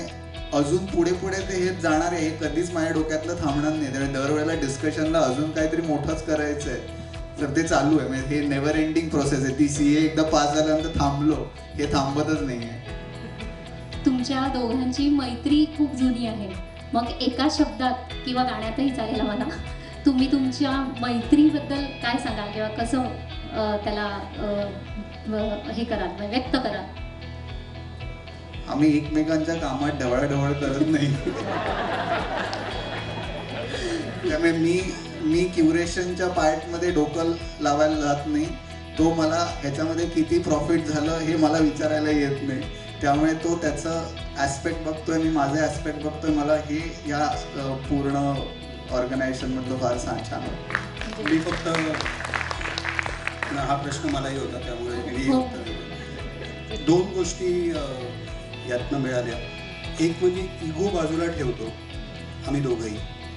अजून पुढे पुढे ते हे जाणार आहे, हे कधीच माझ्या डोक्यातलं थांबणार नाही. त्यामुळे दरवेळेला डिस्कशनला अजून काहीतरी मोठंच करायचं आहे तर ते चालू आहे. म्हणजे हे नेव्हर एंडिंग प्रोसेस आहे. ती CA एकदा पास झाल्यानंतर थांबलो हे थांबतच नाही आहे. तुमच्या दोघांची मैत्री खूप जुनी आहे. मग एका शब्दात किंवा गाण्यातही चालेल मला, तुम्ही तुमच्या मैत्रीबद्दल काय सांगाल किंवा कसं त्याला हे कराल, व्यक्त कराल? आम्ही एकमेकांच्या कामात ढवळाढवळ करत नाही. त्यामुळे मी क्युरेशनच्या पार्टमध्ये डोकं लावायला जात नाही. तो मला ह्याच्यामध्ये किती प्रॉफिट झालं हे मला विचारायला येत नाही. त्यामुळे तो त्याचं ॲस्पेक्ट बघतोय, मी माझं ॲस्पेक्ट बघतोय. मला हे या पूर्ण ऑर्गनायझेशनमधलं फार छान वाटतं. मी फक्त हा प्रश्न मलाही होता, त्यामुळे मी 2 गोष्टी यातनं मिळाल्या. एक म्हणजे इगो बाजूला ठेवतो आम्ही दोघंही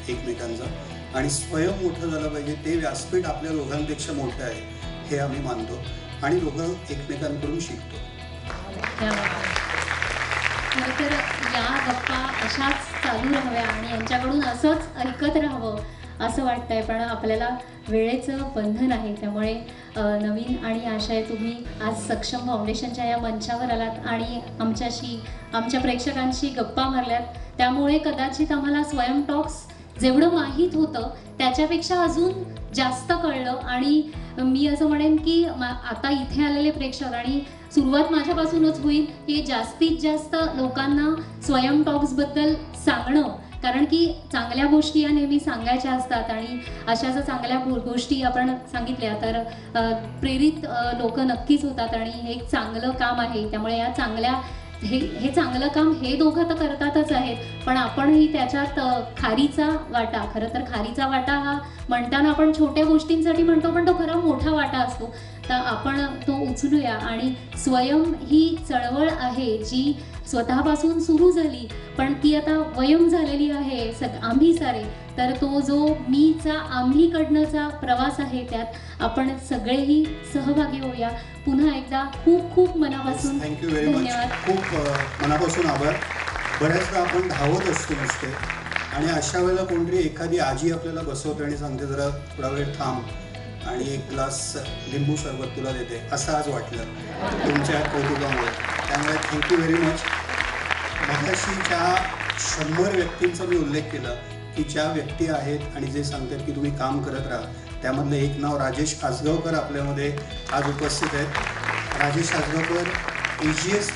एकमेकांचा, आणि स्वयं मोठं झालं पाहिजे, ते व्यासपीठ आपल्या दोघांपेक्षा मोठं आहे हे आम्ही मानतो आणि दोघं एकमेकांकडून शिकतो. खरं तर या गप्पा अशाच चालू राहाव्या आणि यांच्याकडून असंच ऐकत राहावं असं वाटतंय. पण आपल्याला वेळेचं बंधन आहे, त्यामुळे नवीन आणि आशय तुम्ही आज सक्षम फाउंडेशनच्या या मंचावर आलात आणि आमच्याशी, आमच्या प्रेक्षकांशी गप्पा मारल्यात. त्यामुळे कदाचित आम्हाला स्वयं टॉक्स जेवढं माहीत होतं त्याच्यापेक्षा अजून जास्त कळलं. आणि मी असं म्हणेन की आता इथे आलेले प्रेक्षक, आणि सुरुवात माझ्यापासूनच होईल, की जास्तीत जास्त लोकांना स्वयं टॉक्सबद्दल सांगणं, कारण की चांगल्या गोष्टी या नेहमी सांगायच्या असतात आणि अशा जर चांगल्या गोष्टी आपण सांगितल्या तर प्रेरित लोक नक्कीच होतात आणि हे एक चांगलं काम आहे. त्यामुळे या चांगल्या हे चांगलं काम हे दोघं तर करतातच आहेत, पण आपणही त्याच्यात खारीचा वाटा, खरं तर खारीचा वाटा हा म्हणताना आपण छोट्या गोष्टींसाठी म्हणतो, पण तो खरा मोठा वाटा असतो. तर आपण तो उचलूया. आणि स्वयं ही चळवळ आहे जी स्वतःपासून सुरू झाली, पण ती आता वयम झालेली आहे आम्ही सारे. तर तो जो मीचा आम्हीकडनंचा प्रवास आहे त्यात आपण सगळेही सहभागी होऊया. पुन्हा एकदा खूप खूप मनापासून थँक्यू व्हेरी मच. खूप मनापासून आभार. बऱ्याचदा आपण धावत असतो नुसते, आणि अशा वेळेला कोणतरी एखादी आजी आपल्याला बसवते आणि सांगते जरा थोडा वेळ थांब आणि एक ग्लास लिंबू सरबत तुला देते, असं आज वाटलं तुमच्या कौतुकामुळे. त्यामुळे थँक्यू व्हेरी मच. मगाशी ज्या 100 व्यक्तींचा मी उल्लेख केला की ज्या व्यक्ती आहेत आणि जे सांगतात की तुम्ही काम करत राहा, त्यामधलं एक नाव राजेश आजगावकर आपल्यामध्ये आज उपस्थित आहेत. राजेश आजगावकर AGS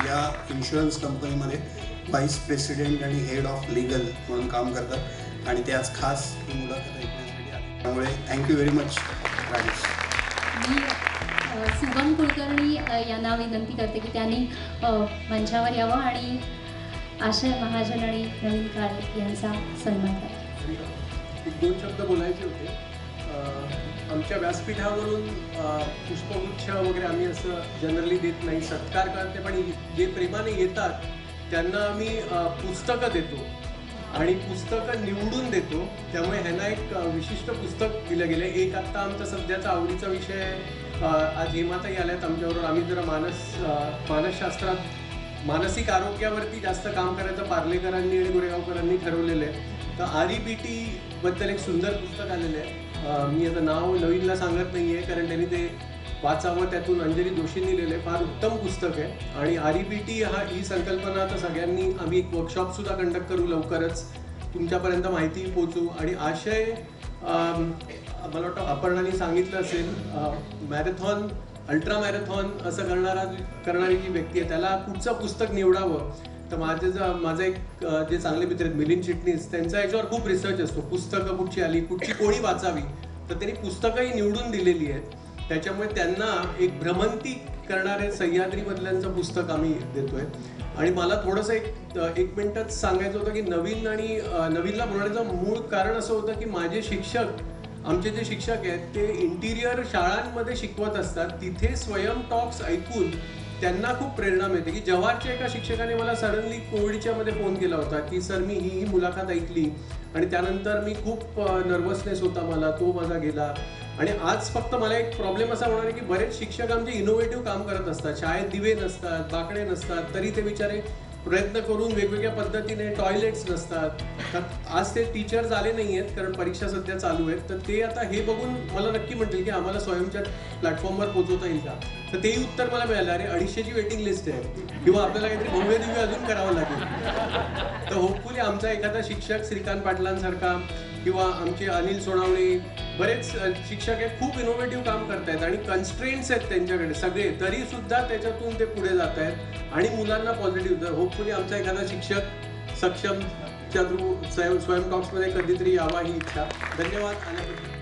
या इन्शुरन्स कंपनीमध्ये व्हाईस प्रेसिडेंट आणि हेड ऑफ लिगल म्हणून काम करतात आणि ते आज खास ही मुलाखत ऐकण्यासाठी आले. त्यामुळे थँक्यू व्हेरी मच राजेश. मी सुगम कुलकर्णी यांना विनंती करते की त्यांनी मंचावर यावं आणि आशय महाजन आणि नवीन काळे यांचा सन्मान करा. 1-2 शब्द बोलायचे होते. आमच्या व्यासपीठावरून पुष्पगुच्छ वगैरे आम्ही असं जनरली देत नाही, सत्कार करते, पण जे प्रेमाने येतात त्यांना आम्ही पुस्तकं देतो. आणि पुस्तकं निवडून देतो. त्यामुळे ह्यांना एक विशिष्ट पुस्तक दिलं गेलं. एक आत्ता आमचा सध्याचा आवडीचा विषय आहे. आज हेमाताई आल्यात आमच्याबरोबर. आम्ही जरा मानसशास्त्रात मानसिक आरोग्यावरती जास्त काम करायचं पार्लेकरांनी आणि गोरेगावकरांनी ठरवलेलं आहे. तर REBT बद्दल एक सुंदर पुस्तक आलेलं आहे. मी आता नाव नवीनला सांगत नाही आहे, कारण त्यांनी ते वाचावं. त्यातून अंजली जोशींनी लिहिलं आहे. फार उत्तम पुस्तक आहे. आणि REBT ही संकल्पना आता सगळ्यांनी आम्ही एक वर्कशॉपसुद्धा कंडक्ट करू लवकरच, तुमच्यापर्यंत माहिती पोचू. आणि आशय मला वाटतं अपर्णाने सांगितलं असेल, मॅरेथॉन अल्ट्रा मॅरेथॉन असं करणारी जी व्यक्ती आहे त्याला कुठचं पुस्तक निवडावं. तर माझा एक जे चांगले मित्र आहेत मिलिंद चिटणीस, त्यांचा याच्यावर खूप रिसर्च असतो. पुस्तकं कुठची आली, कुठची कोणी वाचावी, तर त्यांनी पुस्तकंही निवडून दिलेली आहेत. त्याच्यामुळे त्यांना एक भ्रमंती करणारे सह्याद्रीमधल्यांचं पुस्तक आम्ही देतोय. आणि मला थोडंसं एक मिनिटच सांगायचं होतं की नवीनला बोलण्याचं मूळ कारण असं होतं की माझे शिक्षक, आमचे जे शिक्षक आहेत ते इंटिरियर शाळांमध्ये शिकवत असतात. तिथे स्वयं टॉक्स ऐकून त्यांना खूप प्रेरणा मिळते. की जव्हारच्या एका शिक्षकाने मला सडनली कोविडच्या मध्ये फोन केला होता की सर मी ही मुलाखत ऐकली आणि त्यानंतर मी खूप नर्वसनेस होता मला, तो माझा गेला. आणि आज फक्त मला एक प्रॉब्लेम असा होणार आहे की बरेच शिक्षक आमचे इनोव्हेटिव्ह काम करत असतात. शाळेत दिवे नसतात, बाकडे नसतात, तरी ते बिचारे प्रयत्न करून वेगवेगळ्या पद्धतीने, टॉयलेट्स नसतात. तर आज ते टीचर्स आले नाही आहेत कारण परीक्षा सध्या चालू आहेत. तर ते आता हे बघून मला नक्की म्हणतील की आम्हाला स्वयंच्या प्लॅटफॉर्मवर पोहोचवता येईल का. तर तेही उत्तर मला मिळालं, अरे 250ची वेटिंग लिस्ट आहे किंवा आपल्याला काहीतरी भव्य दिव्य अजून करावं लागेल. तर होपफुली आमचा एखादा शिक्षक श्रीकांत पाटलांसारखा किंवा आमचे अनिल सोनावणे, बरेच शिक्षक आहेत, खूप इनोव्हेटिव्ह काम करतायत आणि कन्स्ट्रेंट्स आहेत त्यांच्याकडे सगळे, तरी सुद्धा त्याच्यातून ते पुढे जात आहेत आणि मुलांना पॉझिटिव्ह. तर होपफुली आमचा एखादा शिक्षक सक्षमच्या थ्रू स्वयं टॉक्समध्ये कधीतरी यावा ही इच्छा. धन्यवाद.